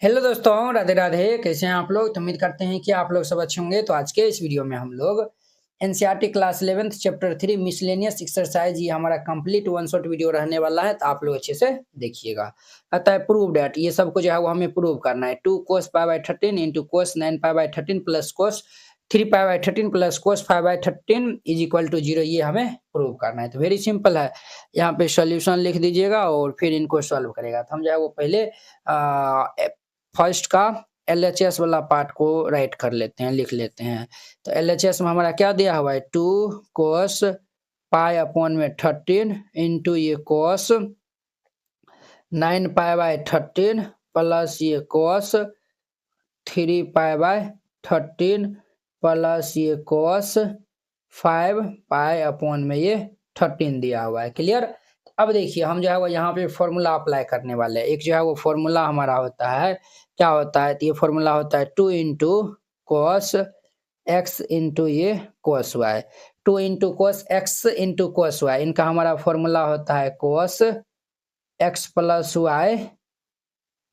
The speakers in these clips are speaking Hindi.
हेलो दोस्तों, राधे राधे। कैसे हैं आप लोग? तो उम्मीद करते हैं कि आप लोग सब अच्छे होंगे। तो आज के इस वीडियो में हम लोग NCERT class 11th chapter 3 miscellaneous exercise ये हमारा कंप्लीट वन शॉट वीडियो रहने वाला है। तो आप लोग अच्छे से देखिएगा। अतः प्रूव डेट ये सब को जो है वो हमें प्रूव करना है। 2 cos π/13 into cos 9π/13 plus cos 3π/13 plus cos 5/13 is equal to 0 ये हमें प्रूव करना है। तो वेरी सिंपल है। यहाँ पे सॉल्यूशन लिख दीजिएगा और फिर इनको सॉल्व करेगा। तो हम जो है वो पहले फर्स्ट का एलएचएस वाला पार्ट को राइट कर लेते हैं, लिख लेते हैं। तो एलएचएस में हमारा क्या दिया हुआ है? 2 cos π/13 इंटू ये cos 9π/13 प्लस ये cos 3π/13 प्लस ये cos 5π/13 दिया हुआ है। क्लियर? अब देखिए हम जो है वो यहाँ पे फॉर्मूला अप्लाई करने वाले हैं। एक जो है वो फॉर्मूला हमारा होता है, क्या होता है? तो ये फॉर्मूला होता है 2 इंटू कॉस एक्स इंटू ये cos y. 2 into cos x into cos y, इनका हमारा फॉर्मूला होता है cos x plus y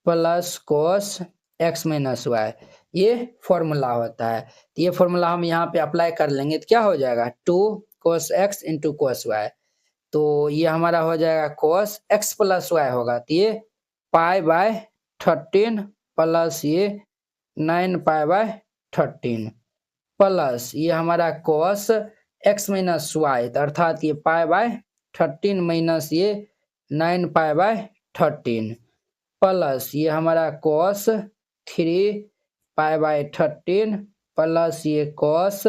plus cos x minus y. ये फॉर्मूला होता है। तो ये फॉर्मूला हम यहाँ पे अप्लाई कर लेंगे तो क्या हो जाएगा? 2 cos x into cos y। तो ये हमारा हो जाएगा cos x प्लस वाई होगा। तो ये π/13 प्लस ये 9π/13 प्लस ये हमारा cos x माइनस वाई, अर्थात ये π/13 माइनस ये 9π/13 प्लस ये हमारा cos 3π/13 प्लस ये cos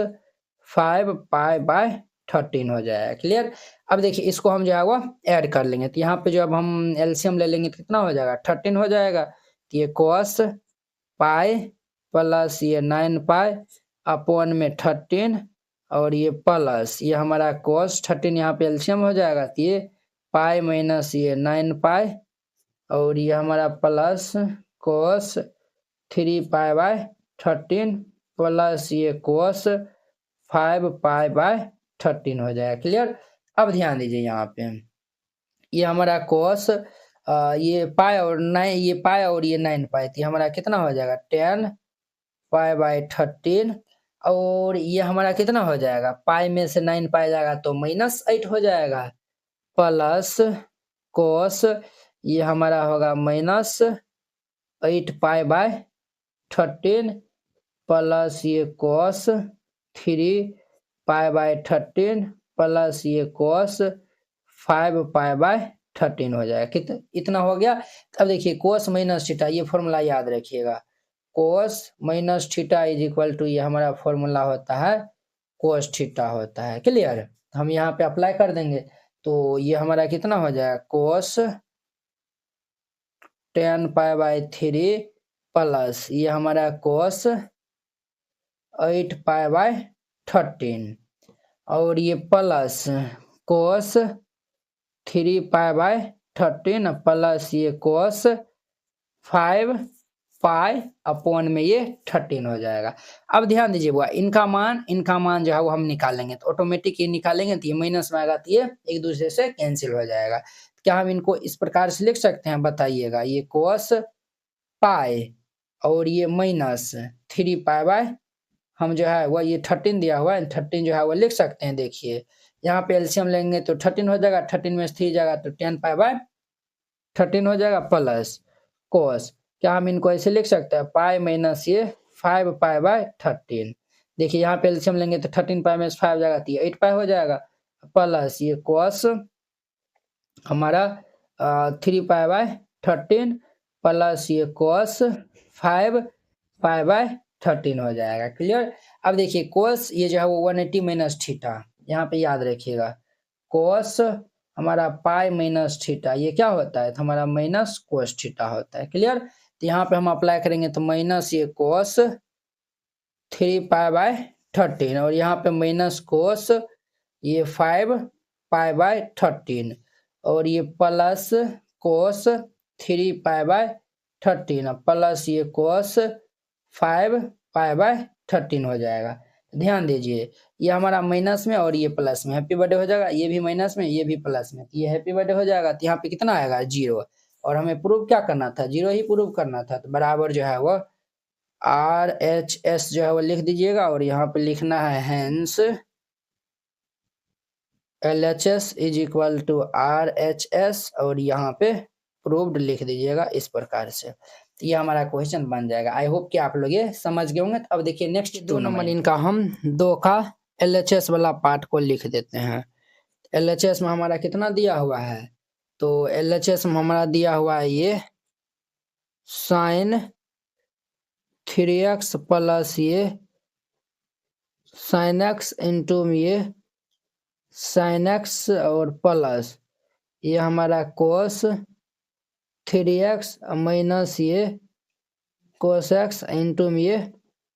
5π/13 हो जाएगा। क्लियर? अब देखिए इसको हम जो है वो ऐड कर लेंगे। तो यहाँ पे जो अब हम एलसीएम ले लेंगे तो कितना हो जाएगा? 13 हो जाएगा। तो ये cos पाई प्लस ये 9π/13 और ये प्लस ये हमारा cos 13 यहाँ पे एलसीएम हो जाएगा। तो ये पाई माइनस ये 9π और ये हमारा प्लस cos 3π/13 प्लस ये cos 5π/13 हो जाएगा। क्लियर? अब ध्यान दीजिए यहाँ पे ये हमारा cos ये पाई और 9 ये पाई और ये 9π, तो हमारा कितना हो जाएगा? 10π/13 और ये हमारा कितना हो जाएगा? पाई में से 9π जाएगा तो -8 हो जाएगा प्लस cos ये हमारा होगा -8π/13 प्लस ये cos 3π/13 प्लस ये cos 5π/13 हो जाएगा। कितना इतना हो गया। अब देखिए cos माइनस थीटा, ये फॉर्मूला याद रखिएगा। cos minus theta is equal to ये हमारा फॉर्मूला होता है cos थीटा होता है। क्लियर? हम यहाँ पे अप्लाई कर देंगे तो ये हमारा कितना हो जाएगा? cos 10π/3 प्लस ये हमारा cos 8π/13 और ये प्लस cos 3π/13 प्लस ये cos 5π में ये 13 हो जाएगा। अब ध्यान दीजिए बुआ, इनका मान जो है वो हम निकालेंगे तो ऑटोमेटिक ये निकालेंगे तो ये माइनस में आएगा तो ये एक दूसरे से कैंसिल हो जाएगा। क्या हम इनको इस प्रकार से लिख सकते हैं? बताइएगा। ये cos पाई और ये माइनस 3π हम जो है वो ये 13 दिया हुआ है, 13 जो है वो लिख सकते हैं। देखिए यहाँ पे एलसीएम लेंगे तो 13 हो जाएगा, 13 में 3 जाएगा तो 10π/13 हो जाएगा प्लस cos। क्या हम इनको ऐसे लिख सकते हैं? पाई माइनस ये 5π/13। देखिए यहाँ पे एलसीएम लेंगे तो 13π में 5 जाएगा तो ये 8π हो जाएगा प्लस ये cos हमारा 3π/13 प्लस ये cos 5π/13 हो जाएगा। क्लियर? अब देखिए cos ये जो है वो 180 माइनस थीटा, यहाँ पे याद रखिएगा। cos हमारा पाई माइनस थीटा ये क्या होता है? तो हमारा माइनस cos थीटा होता है। क्लियर? तो यहाँ पे हम अप्लाई करेंगे तो माइनस ये cos 3π/13 और यहाँ पे माइनस cos ये 5π/13 और ये प्लस cos 3π/13 प्लस ये cos 5π/13 हो जाएगा। ध्यान दीजिए ये हमारा माइनस में और ये प्लस में हैप्पी बर्थडे हो जाएगा। ये भी माइनस में, ये भी प्लस में, ये हैप्पी बर्थडे हो जाएगा। तो यहाँ पे कितना आएगा? 0। और हमें प्रूव क्या करना था, 0 ही प्रूव करना था। तो बराबर जो है वो RHS जो है वो लिख दीजिएगा और यहाँ पे लिखना है hence LHS is equal to RHS और यहाँ पे प्रूव्ड लिख दीजिएगा इस प्रकार से। तो ये हमारा क्वेश्चन बन जाएगा। आई होप कि आप लोग ये समझ गए होंगे। तो अब देखिए नेक्स्ट 2 नंबर इनका हम 2 का LHS वाला पार्ट को लिख देते हैं। LHS में हमारा कितना दिया हुआ है, तो LHS में हमारा दिया हुआ है ये sin 3x प्लस ये sin x इंटू ये sin x और प्लस ये हमारा cos 3x माइनस ये cos x इंटू ये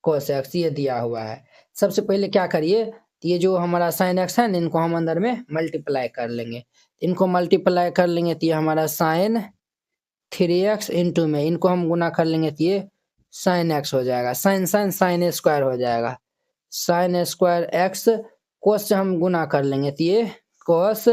cos x ये दिया हुआ है। सबसे पहले क्या करिए, ये जो हमारा sin x है ना, इनको हम अंदर में मल्टीप्लाई कर लेंगे। इनको मल्टीप्लाई कर लेंगे तो ये हमारा sin 3x इंटू में इनको हम गुना कर लेंगे तो ये sin x हो जाएगा। sin sin स्क्वायर हो जाएगा। sin स्क्वायर x cos से हम गुना कर लेंगे तो ये cos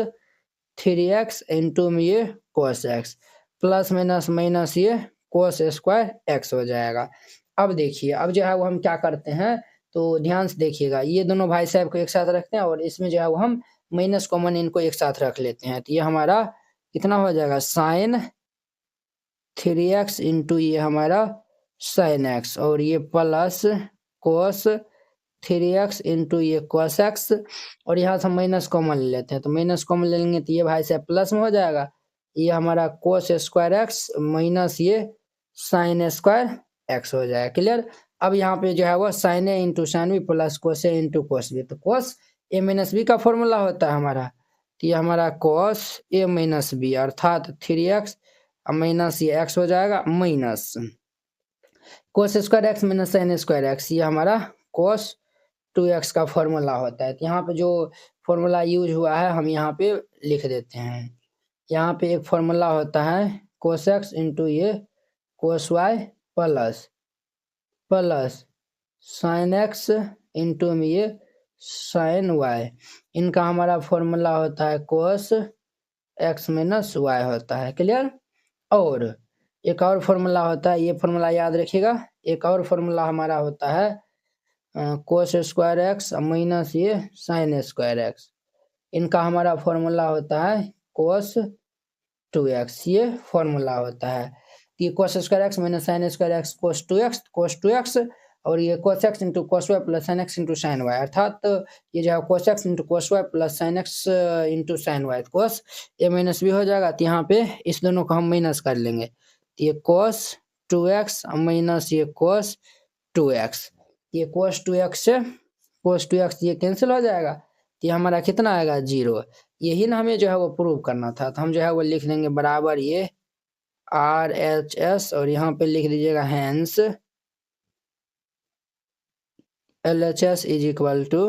3x इंटू में ये cos x plus minus minus ये cos स्क्वायर x हो जाएगा। अब देखिए, अब जो है वो हम क्या करते हैं, तो ध्यान से देखिएगा, ये दोनों भाई साहब को एक साथ रखते हैं और इसमें जो है वो हम माइनस कॉमन इनको एक साथ रख लेते हैं। तो ये हमारा कितना हो जाएगा, sin 3x इंटू ये हमारा sin x और ये प्लस cos 3x इंटू ये cos x और यहाँ से हम माइनस कॉमन ले लेते हैं। तो माइनस कॉमन ले लेंगे तो ये भाई से प्लस में हो जाएगा। ये हमारा cos स्क्वायर x माइनस ये sin स्क्वायर x हो जाएगा। क्लियर। अब यहाँ पे जो है वो sin a into sine b plus cos a into cos b, तो cos a माइनस बी का फॉर्मूला होता है हमारा। तो ये हमारा cos a माइनस बी अर्थात 3x माइनस ये x हो जाएगा minus cos square x minus sin square x, ये हमारा cos 2x का फॉर्मूला होता है। तो यहाँ पे जो फॉर्मूला यूज हुआ है हम यहाँ पे लिख देते हैं। यहाँ पे एक फॉर्मूला होता है cos x इंटू ये cos y plus plus sin x into में ये sin y, इनका हमारा फॉर्मूला होता है cos x माइनस y होता है। क्लियर। और एक और फॉर्मूला होता है, ये फॉर्मूला याद रखिएगा। एक और फॉर्मूला हमारा होता है cos स्क्वायर x माइनस ये sin स्क्वायर x, इनका हमारा फॉर्मूला होता है cos 2x, ये फॉर्मूला होता है। ये cos square x minus sin square x cos 2x और ये cos x into cos y plus sin x into sin y, अर्थात ये जो है cos x into cos y plus sin x into sin y, cos a minus b हो जाएगा। तो यहाँ पे इस दोनों को हम माइनस कर लेंगे। तो ये cos 2x माइनस ये cos 2x, ये cos 2x से cos 2x ये कैंसिल हो जाएगा। तो ये हमारा कितना आएगा, 0। यही ना हमें जो है वो प्रूव करना था। तो हम जो है वो लिख लेंगे बराबर ये RHS और यहाँ पे लिख दीजिएगा hence LHS is equal to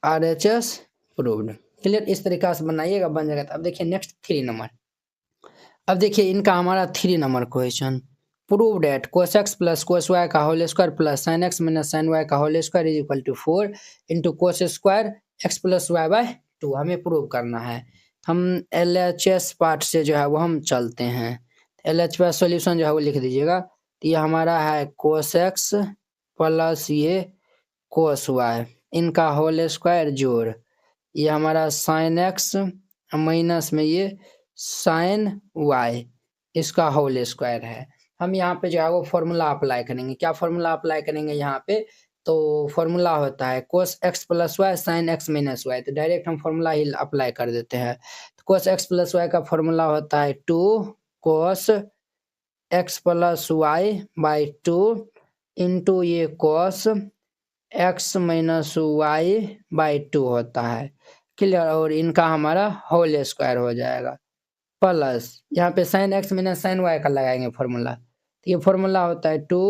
RHS proved. Clear. इस तरीका से बनाइएगा, बन जाएगा। अब देखिए नेक्स्ट 3 नंबर। अब देखिए इनका हमारा 3 number question, prove that cos x plus cos y का whole square plus sin x minus sin y का whole square is equal to 4 into cos square x plus y by 2 हमें प्रूव करना है। हम LHS पार्ट से जो है वो हम चलते हैं। LHS सॉल्यूशन जो है वो लिख दीजिएगा। तो ये हमारा है cos x प्लस ये cos y, इनका होल स्क्वायर जोड़, ये हमारा sin x माइनस में ये sin y, इसका होल स्क्वायर है। हम यहाँ पे जो है वो फॉर्मूला अप्लाई करेंगे। क्या फॉर्मूला अप्लाई करेंगे यहाँ पे, तो फॉर्मूला होता है cos x plus y sin x minus y. तो डायरेक्ट हम फॉर्मूला ही अप्लाई कर देते हैं। तो cos x प्लस वाई का फॉर्मूला होता है 2 cos x plus y by 2 into ये cos x minus y by 2 होता है। क्लियर। और इनका हमारा होल स्क्वायर हो जाएगा प्लस यहाँ पे sin x minus sin y का लगाएंगे फॉर्मूला। तो ये फॉर्मूला होता है 2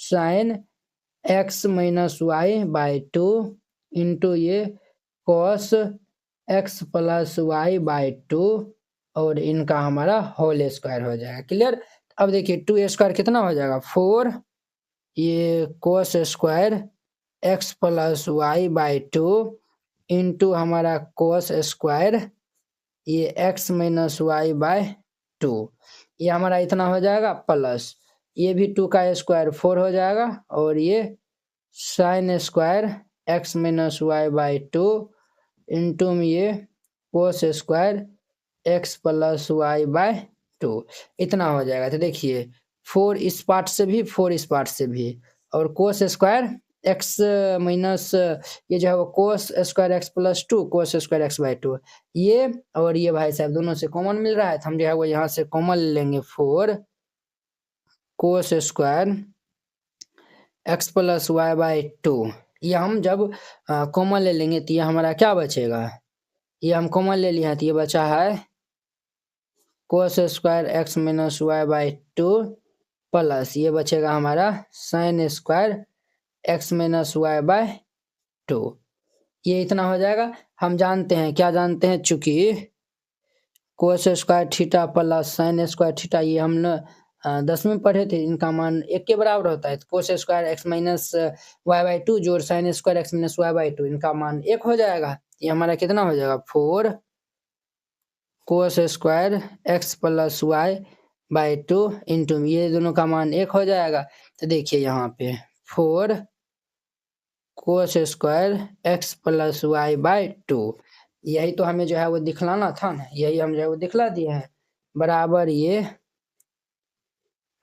sin x minus y by 2 into ये cos x plus y by 2 और इनका हमारा होल स्क्वायर हो जाएगा। क्लियर। अब देखिए 2 स्क्वायर कितना हो जाएगा 4, ये cos square x plus y by 2 into हमारा cos स्क्वायर ये x माइनस वाई बाय 2। ये हमारा इतना हो जाएगा प्लस ये भी 2 का स्क्वायर 4 हो जाएगा और ये sine square x minus y by 2 into में ये cos square x plus y by 2 इतना हो जाएगा। तो देखिए 4 इस पार्ट से भी 4 इस पार्ट से भी और कोस स्क्वायर x माइनस ये जो है वो कोस square x plus 2 cos square x by 2 ये और ये भाई साहब दोनों से कॉमन मिल रहा है तो हम जो है वो यहाँ से कॉमन ले लेंगे 4 cos square x plus y by 2 ये हम जब कॉमन ले लेंगे तो ये हमारा क्या बचेगा, ये हम कॉमन ले लिए हैं तो ये बचा है cos square x minus y by 2 plus ये बचेगा हमारा sine square x minus y by 2। ये इतना हो जाएगा। हम जानते हैं क्या जानते हैं, चूंकि cos square theta plus sine square theta ये हम 10 में पढ़े थे, इनका मान 1 के बराबर होता है। Cos square x minus y by 2 जोड़ sine square x minus y by 2 इनका मान 1 हो जाएगा। ये हमारा कितना हो जाएगा 4 cos square x plus y by 2 into ये दोनों का मान 1 हो जाएगा। तो देखिए यहाँ पे 4 cos square x plus y by 2 यही तो हमें जो है वो दिखलाना था ना, यही हम जो है वो दिखला दिए हैं। बराबर ये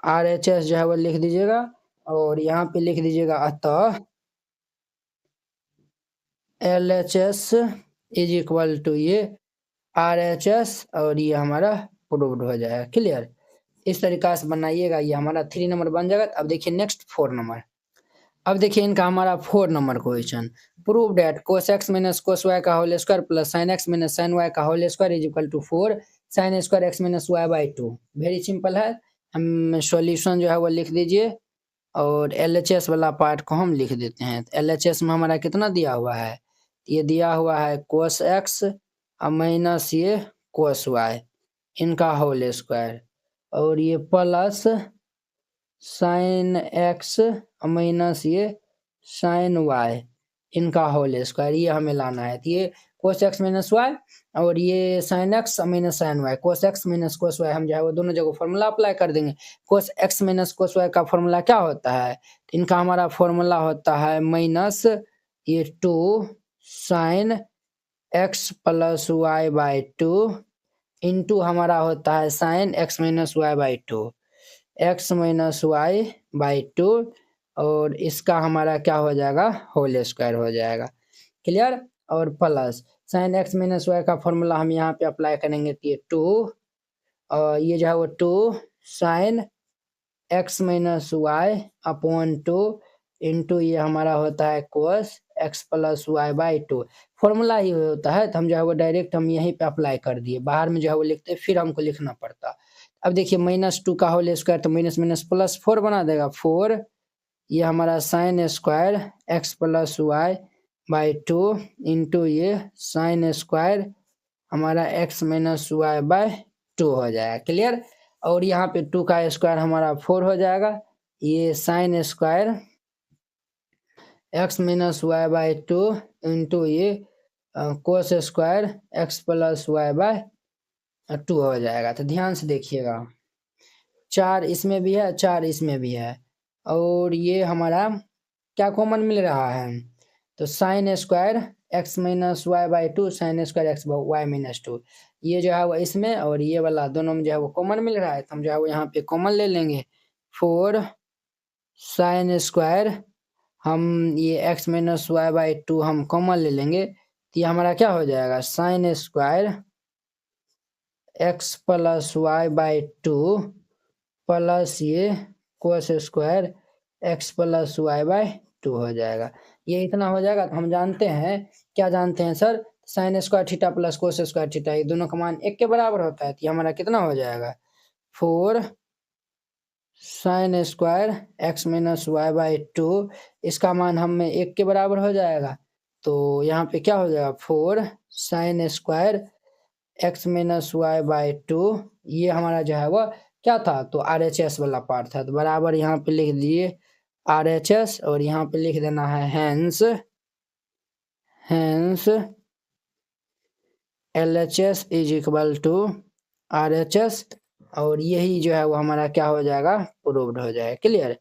RHS जो है वो लिख दीजिएगा और यहाँ पे लिख दीजिएगा अतः LHS इज इक्वल टू ये RHS और ये हमारा प्रूव्ड हो जाएगा। क्लियर, इस तरीका से बनाइएगा, ये हमारा 3 नंबर बन जाएगा। अब देखिए नेक्स्ट 4 नंबर। अब देखिए इनका हमारा 4 number question, prove that cos x minus cos y का whole square plus sine x minus sine y का whole square is equal to 4 sine square x minus y by 2। Very simple है। हम सॉल्यूशन जो है वो लिख दीजिए और LHS वाला पार्ट को हम लिख देते हैं। LHS में हमारा कितना दिया हुआ है, ये दिया हुआ है कोस x और माइनस ये कोस y इनका होल स्क्वायर और ये प्लस साइन x माइनस ये साइन y इनका होल स्क्वायर ये हमें लाना है। तो ये कोस x माइनस वाई और ये sine x minus sine y cos x minus cos y हम जो है वो दोनों जगह फॉर्मूला अप्लाई कर देंगे। कोस x माइनस कोस y का फॉर्मूला क्या होता है, तो इनका हमारा फॉर्मूला होता है माइनस ये 2 sine x plus y by 2 into हमारा होता है sine x minus y by 2 x minus y by 2 और इसका हमारा क्या हो जाएगा होल स्क्वायर हो जाएगा। क्लियर, और plus sine x minus y का फॉर्मूला हम यहाँ पे अप्लाई करेंगे तो ये 2 और ये जो है वो 2 sine x minus y upon 2 into ये हमारा होता है cos x plus y by 2 formula ही होता है। तो हम जो है वो डायरेक्ट हम यहीं पे अप्लाई कर दिए, बाहर में जो है वो लिखते फिर हमको लिखना पड़ता। अब देखिए माइनस 2 का होल स्क्वायर तो माइनस माइनस प्लस 4 बना देगा 4 ये हमारा sine square x plus y by 2 into ये साइन स्क्वायर हमारा x माइनस वाई बाई 2 हो जाएगा। क्लियर, और यहाँ पे 2 का स्क्वायर हमारा 4 हो जाएगा। ये sine square x minus y by 2 into ये cos square x plus y by 2 हो जाएगा। तो ध्यान से देखिएगा 4 इसमें भी है 4 इसमें भी है और ये हमारा क्या कॉमन मिल रहा है, तो sine square x minus y by 2 sine square x y minus 2 ये जो है वो इसमें और ये वाला दोनों में जो है वो कॉमन मिल रहा है। तो हम जो है वो यहाँ पे कॉमन ले लेंगे 4 साइन स्क्वायर हम ये x माइनस वाई बाई 2 हम कॉमन ले लेंगे तो ये हमारा क्या हो जाएगा sine square x plus y by 2 plus ये cos square x plus y by 2 हो जाएगा। ये इतना हो जाएगा। तो हम जानते हैं, क्या जानते हैं sir, sine square theta plus cos square theta ये दोनों का मान 1 के बराबर होता है। तो ये हमारा कितना हो जाएगा 4 sine square x minus y by 2 इसका मान हमें 1 के बराबर हो जाएगा। तो यहाँ पे क्या हो जाएगा 4 sine square x minus y by 2 ये हमारा जो है वो क्या था, तो RHS वाला पार्ट था। तो बराबर यहाँ पे लिख दिए RHS और यहाँ पे लिख देना है hence LHS is equal to RHS और यही जो है वो हमारा क्या हो जाएगा, प्रूव्ड हो जाएगा। क्लियर,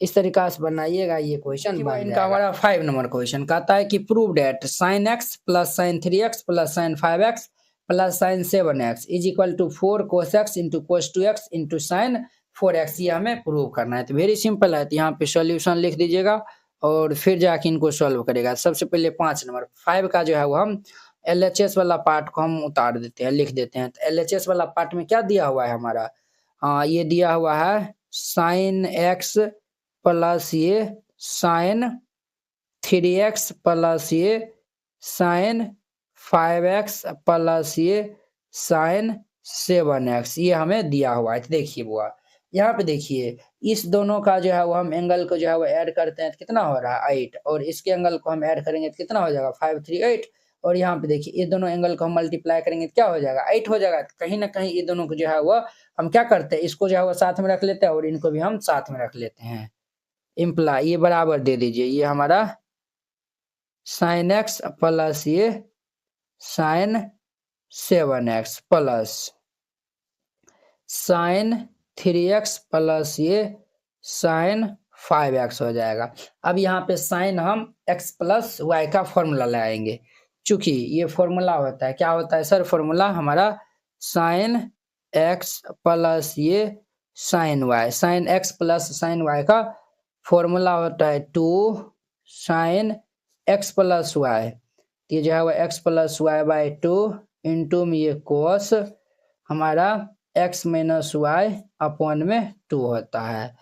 इस तरीका से बनाइएगा ये क्वेश्चन बन इनका हमारा 5 नंबर क्वेश्चन कहता है कि prove that sin x plus sin 3x plus sin 5x plus sin 7x is equal to 4 cos x into cos 2x into sin 4x, ये हमें प्रूव करना है। तो वेरी सिंपल है, तो यहाँ पे सॉल्यूशन लिख दीजिएगा और फिर जाके इनको सॉल्व करेगा। सबसे पहले 5 नंबर 5 का जो है वो हम LHS वाला पार्ट को हम उतार देते हैं, लिख देते हैं। तो LHS वाला पार्ट में क्या दिया हुआ है हमारा, ये दिया हुआ है sin x प्लस ये sin 3x प्लस ये sin 5x प्लस ये sin 7x, ये हमें दिया हुआ है। देखिए बुआ, यहाँ पे देखिए इस दोनों का जो है वो हम एंगल को जो है वो ऐड करते हैं तो कितना हो रहा है 8, और इसके एंगल को हम ऐड करेंगे तो कितना हो जाएगा 5 3 8, और यहाँ पे देखिए ये दोनों एंगल को हम मल्टीप्लाई करेंगे तो क्या हो जाएगा 8 हो जाएगा। तो कहीं ना कहीं ये दोनों को जो है वो हम क्या करते हैं, इसको जो है वो साथ में रख लेते हैं और इनको भी हम साथ में रख लेते हैं। इम्प्लाई ये बराबर दे दीजिए, ये हमारा sin x प्लस ये sin 7x plus sin 3x plus ये sin 5x हो जाएगा। अब यहाँ पे sin हम x प्लस y का फॉर्मूला लगाएंगे, चूंकि ये फॉर्मूला होता है, क्या होता है सर फॉर्मूला हमारा sin x प्लस ये sin x plus sin y का फॉर्मूला होता है 2 sin x प्लस वाई, ये जो है वो x plus y by 2 into में ये कोस हमारा x माइनस वाई अपॉन में 2 होता है।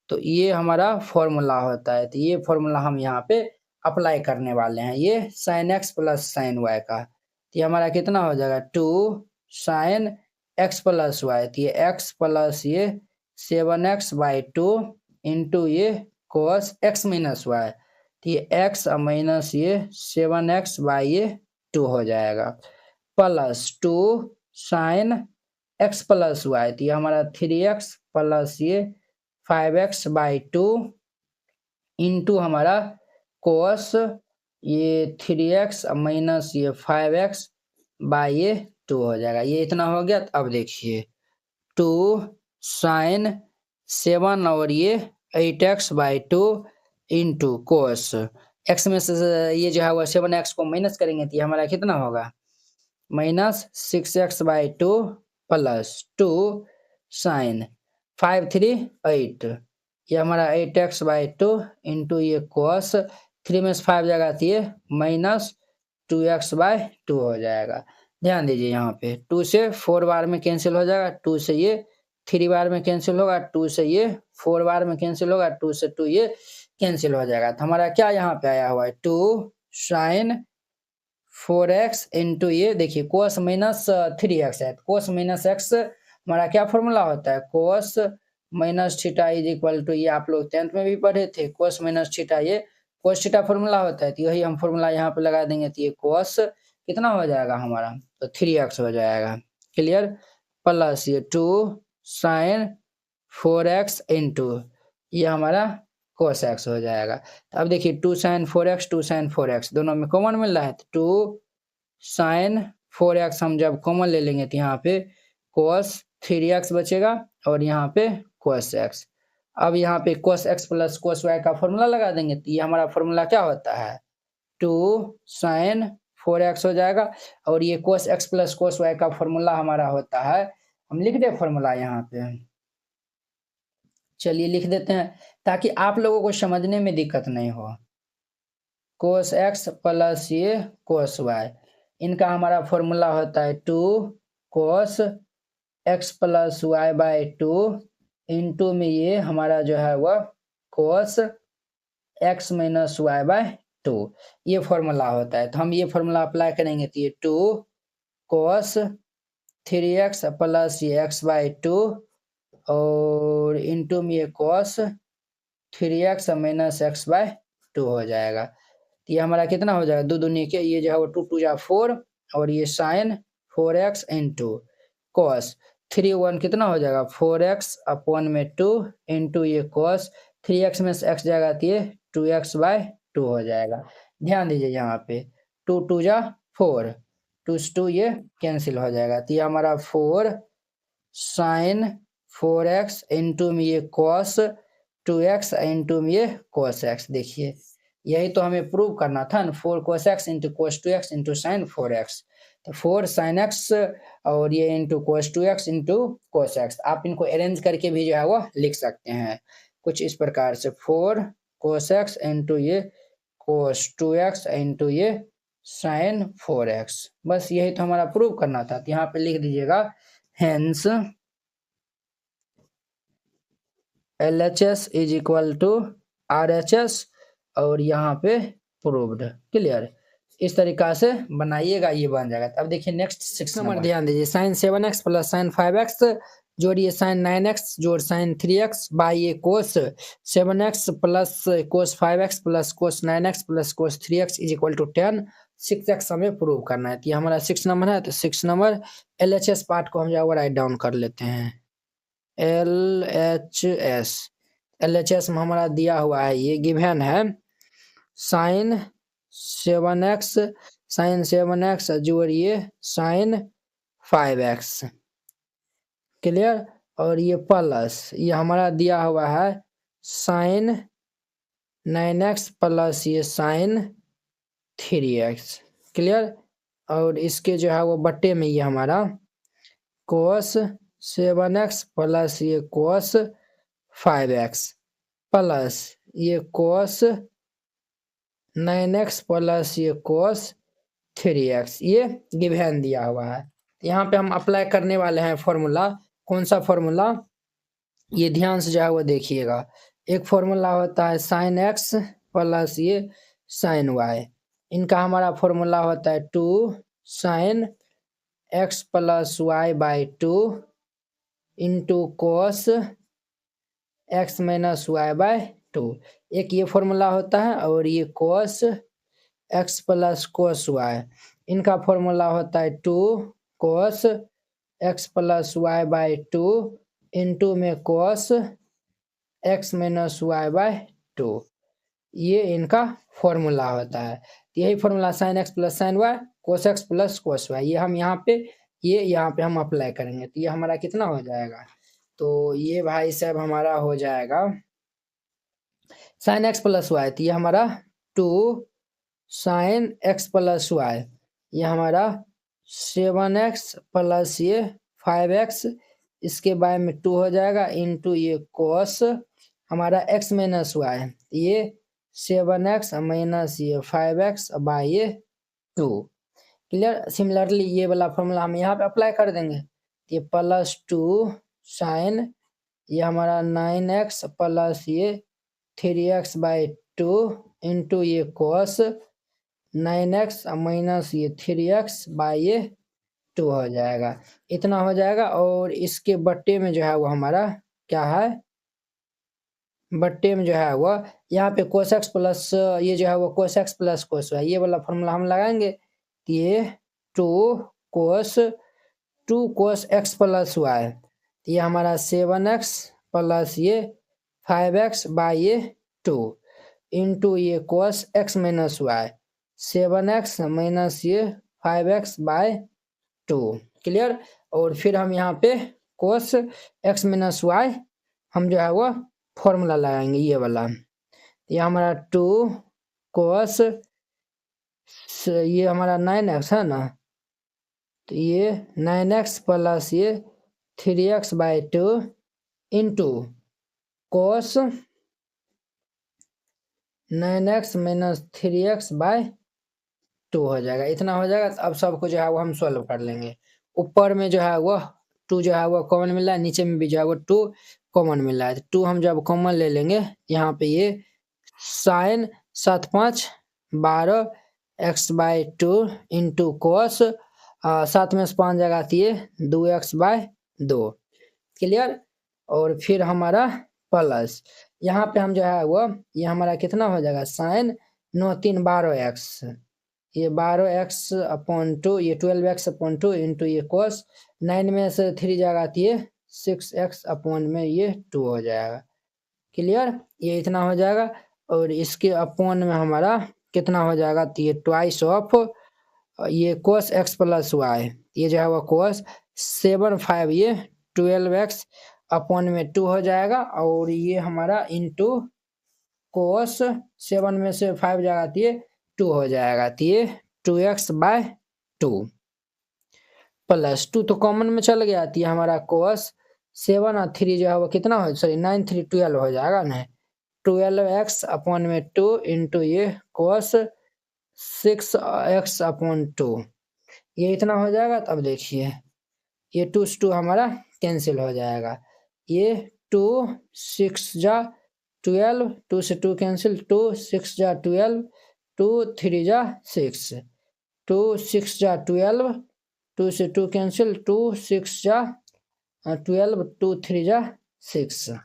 तो ये हमारा फॉर्मूला होता है, तो ये फॉर्मूला हम यहाँ पे अप्लाई करने वाले हैं, ये sin x plus sin y का। तो ये हमारा कितना हो जाएगा 2 sin x प्लस वाई, तो ये x प्लस ये 7x बाई 2 इंटू ये कोस x माइनस वाई, तो ये x माइनस ये 7x बाई ये 2 हो जाएगा, plus 2 sin x plus y, तो ये हमारा 3x प्लस ये 5x बाई 2 इंटू हमारा कोस ये 3x माइनस ये 5x बाई ये 2 हो जाएगा। ये इतना हो गया। तो अब देखिए 2 sin 7 और ये 8x by 2 into cos x में से ये जो है वो 7x को माइनस करेंगे तो ये हमारा कितना होगा minus 6x by 2 plus 2 sin 5 3 8, ये हमारा 8x बाई 2 इंटू ये कोस 3 में से 5 जाएगा तो ये माइनस 2x बाई 2 हो जाएगा। ध्यान दीजिए यहाँ पे 2 से 4 बार में कैंसिल हो जाएगा, 2 से ये 3 बार में कैंसिल होगा, 2 से ये 4 बार में कैंसिल होगा, 2 से 2 ये कैंसिल हो जाएगा। तो हमारा क्या यहाँ पे आया हुआ है 2 sin 4x इंटू ये देखिए कोस माइनस 3x है, कोस माइनस x हमारा क्या फॉर्मूला होता है cos minus theta is equal to, ये आप लोग 10th में भी पढ़े थे, कोस माइनस थीटा ये कोस थीटा फॉर्मूला होता है, तो यही हम फॉर्मूला यहाँ पे लगा देंगे तो ये कोस कितना हो जाएगा हमारा तो 3x हो जाएगा। क्लियर, प्लस ये 2 sin 4x इंटू ये हमारा cos x हो जाएगा। तो अब देखिए 2 sin 4x 2 sin 4x दोनों में कॉमन मिल रहा है, तो 2 sin 4x हम जब कॉमन ले लेंगे तो यहाँ पे cos 3x बचेगा और यहाँ पे cos x। अब यहाँ पे cos x plus cos y का फॉर्मूला लगा देंगे तो ये हमारा फॉर्मूला क्या होता है 2 sin 4x हो जाएगा, और ये cos x plus cos y का फॉर्मूला हमारा होता है, हम लिख दे फॉर्मूला यहाँ पे, चलिए लिख देते हैं ताकि आप लोगों को समझने में दिक्कत नहीं हो। cos x प्लस ये cos y, इनका हमारा फॉर्मूला होता है 2 cos x plus y by 2 into में ये हमारा जो है वह cos x minus y by 2, ये फॉर्मूला होता है। तो हम ये फॉर्मूला अप्लाई करेंगे तो ये 2 cos 3x प्लस ये x बाई 2 और इंटू में ये cos 3x minus x by 2 हो जाएगा। तो ये हमारा कितना हो जाएगा दो दूनी के ये जो है वो 2 2 जा 4 और ये sin 4x इंटू cos 3 1 कितना हो जाएगा 4x अपॉन में 2 इंटू ये cos 3x में से x जाएगा तो ये 2x बाई 2 हो जाएगा। ध्यान दीजिए यहाँ पे 2 2 जा 4 2 से 2 ये कैंसिल हो जाएगा, तो ये हमारा 4 साइन 4x इंटू में ये कॉस 2x इंटू में ये cos x। देखिए यही तो हमें प्रूव करना था ना, 4 cos x into cos 2x into sine 4x। तो 4 sin x और ये into cos 2x into cos x। आप इनको अरेंज करके भी जो है वो लिख सकते हैं कुछ इस प्रकार से, 4 cos x इंटू ये cos 2x इंटू ये sin 4x। बस यही तो हमारा प्रूव करना था। तो यहाँ पे लिख दीजिएगा hence LHS is equal to RHS और यहाँ पे प्रूव्ड। क्लियर, इस तरीका से बनाइएगा, ये बन जाएगा। अब देखिए नेक्स्ट 6 नंबर ध्यान दीजिए, sign 7x plus sign 5x जोड़िए साइन 9x जोड़ साइन 3x बाई ये cos 7x plus cos 5x plus cos 9x plus cos 3x is equal to 10। 6x हमें प्रूव करना है। तो ये हमारा 6 नंबर है। तो 6 नंबर LHS पार्ट को हम जो है राइट डाउन कर लेते हैं। LHS में हमारा दिया हुआ है, ये गिवन है साइन 7x जोड़िए साइन 5x। क्लियर, और ये प्लस ये हमारा दिया हुआ है साइन 9x प्लस ये साइन 3x। क्लियर, और इसके जो है वो बट्टे में ये हमारा कोस 7x प्लस ये कोस 5x प्लस ये कोस 9x प्लस ये कोस 3x, ये गिवन दिया हुआ है। यहाँ पे हम अप्लाई करने वाले हैं फॉर्मूला। कौन सा फॉर्मूला, ये ध्यान से जो है वो देखिएगा। एक फॉर्मूला होता है साइन x प्लस ये साइन y। इनका हमारा फॉर्मूला होता है 2 sine x plus y by 2 into cos x minus y by 2। एक ये फॉर्मूला होता है और ये cos x plus cos y। इनका फॉर्मूला होता है 2 cos x plus y by 2 into में cos x minus y by 2। ये इनका फॉर्मूला होता है। यही formula sine x plus sign y cos x plus cos y, ये हम यहाँ पे हम अप्लाई करेंगे। तो ये हमारा कितना हो जाएगा, तो ये भाई साहब हमारा हो जाएगा साइन x प्लस y। तो ये हमारा 2 साइन x प्लस y, ये हमारा 7x प्लस ये 5x, इसके बाद में 2 हो जाएगा इंटू ये कोस हमारा x माइनस y, ये 7x माइनस ये 5x बाई ये 2। क्लियर, सिमिलरली ये वाला फॉर्मूला हम यहाँ पे अप्लाई कर देंगे। ये प्लस 2 साइन ये हमारा 9x प्लस ये 3x बाई 2 इंटू ये कोस 9x माइनस ये 3x बाई ये 2 हो जाएगा। इतना हो जाएगा। और इसके बट्टे में जो है वो हमारा क्या है, बट्टे में जो है वो यहाँ पे कोस x प्लस ये जो है वो कोस x प्लस कोस y, ये वाला फॉर्मूला हम लगाएंगे। ये 2 कोस x प्लस y, ये हमारा 7x प्लस ये 5x बाई ये 2 इंटू ये cos x minus y 7x minus ये 5x बाई 2। क्लियर, और फिर हम यहाँ पे कोस x माइनस y हम जो है वो फॉर्मूला लगाएंगे, ये वाला। ये हमारा 2 कोस ये हमारा 9x है ना, तो ये 9x प्लस ये 3x by 2 into cos 9x minus 3x by 2 हो जाएगा। इतना हो जाएगा। अब सबको जो है वो हम सॉल्व कर लेंगे। ऊपर में जो है वो 2 जो है वो कॉमन मिला है, नीचे में भी जो है वो 2 कॉमन मिला है। 2 हम जब कॉमन ले लेंगे, यहाँ पे ये sine 7 5 12 x by 2 into cos 7 में से 5 जगह थी 2x बाई 2। क्लियर, और फिर हमारा प्लस यहाँ पे हम जो है वो ये हमारा कितना हो जाएगा, साइन 9 3 12x, ये 12x अपॉन 2, ये 12x अपॉन 2 इंटू ये कोस 9 में से 3 जगह थी 6x अपॉन में ये 2 हो जाएगा। क्लियर, ये इतना हो जाएगा। और इसके अपॉन में हमारा कितना हो जाएगा, तो ये ट्वाइस ऑफ ये कोस x प्लस y, ये जो है वो कोस 7 5 ये 12x अपॉन में 2 हो जाएगा और ये हमारा इंटू कोस 7 में से 5 जाएगा तो ये 2 हो जाएगा, तो ये 2x/2 प्लस 2 तो कॉमन में चल गया, तो ये हमारा कोस 7 और 3 जो है वो कितना हो, सॉरी 9 3 12 हो जाएगा ना, 12x अपॉन में 2 इंटू ये कोस 6x अपॉन 2, ये इतना हो जाएगा। तो अब देखिए ये 2 से 2 हमारा कैंसिल हो जाएगा, ये 2 6 जा 12, 2 से 2 कैंसिल, 2 6 जा 12, 2 3 जा 6, 2 6 जा 12, 2 से 2 कैंसिल, 2 6 जा 12, 2 3 जा 6।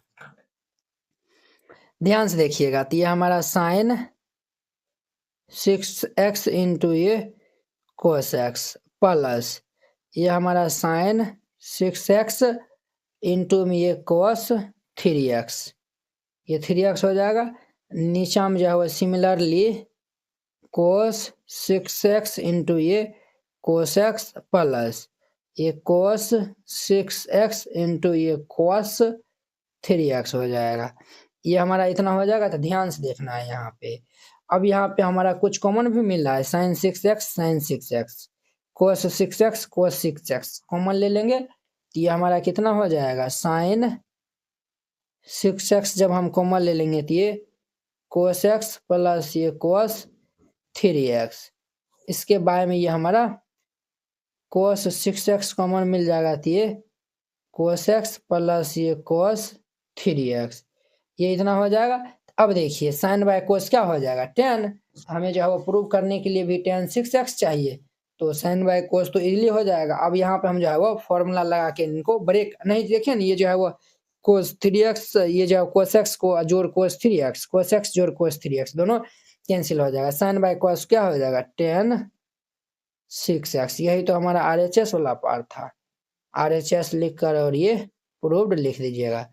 ध्यान से देखिएगा, तो ये हमारा साइन 6x इंटू ये कोस x प्लस ये हमारा साइन 6x इंटू में ये कोस 3x, ये 3x हो जाएगा। नीचा में जो है वो सिमिलरली कोस 6x इंटू ये कोस x प्लस ये कोस 6x इंटू ये कोस 3x हो जाएगा, ये हमारा इतना हो जाएगा। तो ध्यान से देखना है यहाँ पे, अब यहाँ पे हमारा कुछ कॉमन भी मिल रहा है, साइन 6x साइन 6x, कोस 6x कोस 6x कॉमन ले लेंगे, तो ये हमारा कितना हो जाएगा, साइन 6x जब हम कॉमन ले लेंगे तो ये कोस x प्लस ये कोस 3x, इसके बाद में ये हमारा कोस 6x कॉमन मिल जाएगा, तो ये कोस x प्लस ये कोस 3x, ये इतना हो जाएगा। अब देखिए साइन बाय कोस क्या हो जाएगा, tan, हमें जो है वो प्रूव करने के लिए भी tan 6x चाहिए, तो साइन बाय कोस तो इजीली हो जाएगा। अब यहाँ पे हम जो है वो फॉर्मूला लगा के इनको ब्रेक नहीं, देखिए ना ये जो है वो कोस 3x, ये जो है कोस x को जोड़ कोस 3x, कोस x जोड़ कोस 3x दोनों कैंसिल हो जाएगा, साइन बाय कोस क्या हो जाएगा, tan 6x। यही तो हमारा RHS वाला पार्ट था, RHS लिख कर और ये प्रूव्ड लिख दीजिएगा,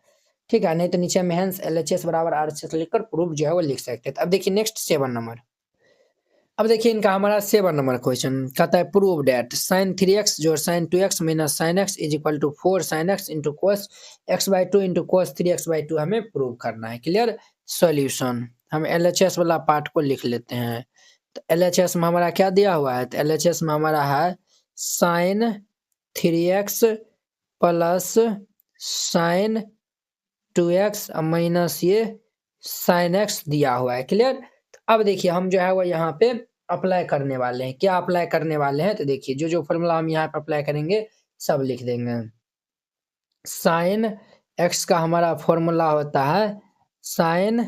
ठीक है, नहीं तो नीचे में हेंस LHS बराबर RHS लिखकर प्रूफ जो है वो लिख सकते हैं। अब देखिए नेक्स्ट 7 नंबर, अब देखिए इनका हमारा 7 नंबर क्वेश्चन कहता है प्रूव डेट साइन 3x जोड़ sine 2x minus sine x is equal to 4 sine x into cos x/2 into cos 3x/2 हमें प्रूव करना है। क्लियर, सॉल्यूशन हम LHS वाला पार्ट को लिख लेते हैं। तो LHS में हमारा क्या दिया हुआ है, तो LHS में हमारा है sine 3x plus sine 2x minus ये साइन x दिया हुआ है। क्लियर, अब देखिए हम जो है वो यहाँ पे अप्लाई करने वाले हैं, क्या अप्लाई करने वाले हैं, तो देखिए जो फॉर्मूला हम यहाँ पे अप्लाई करेंगे सब लिख देंगे। साइन x का हमारा फॉर्मूला होता है साइन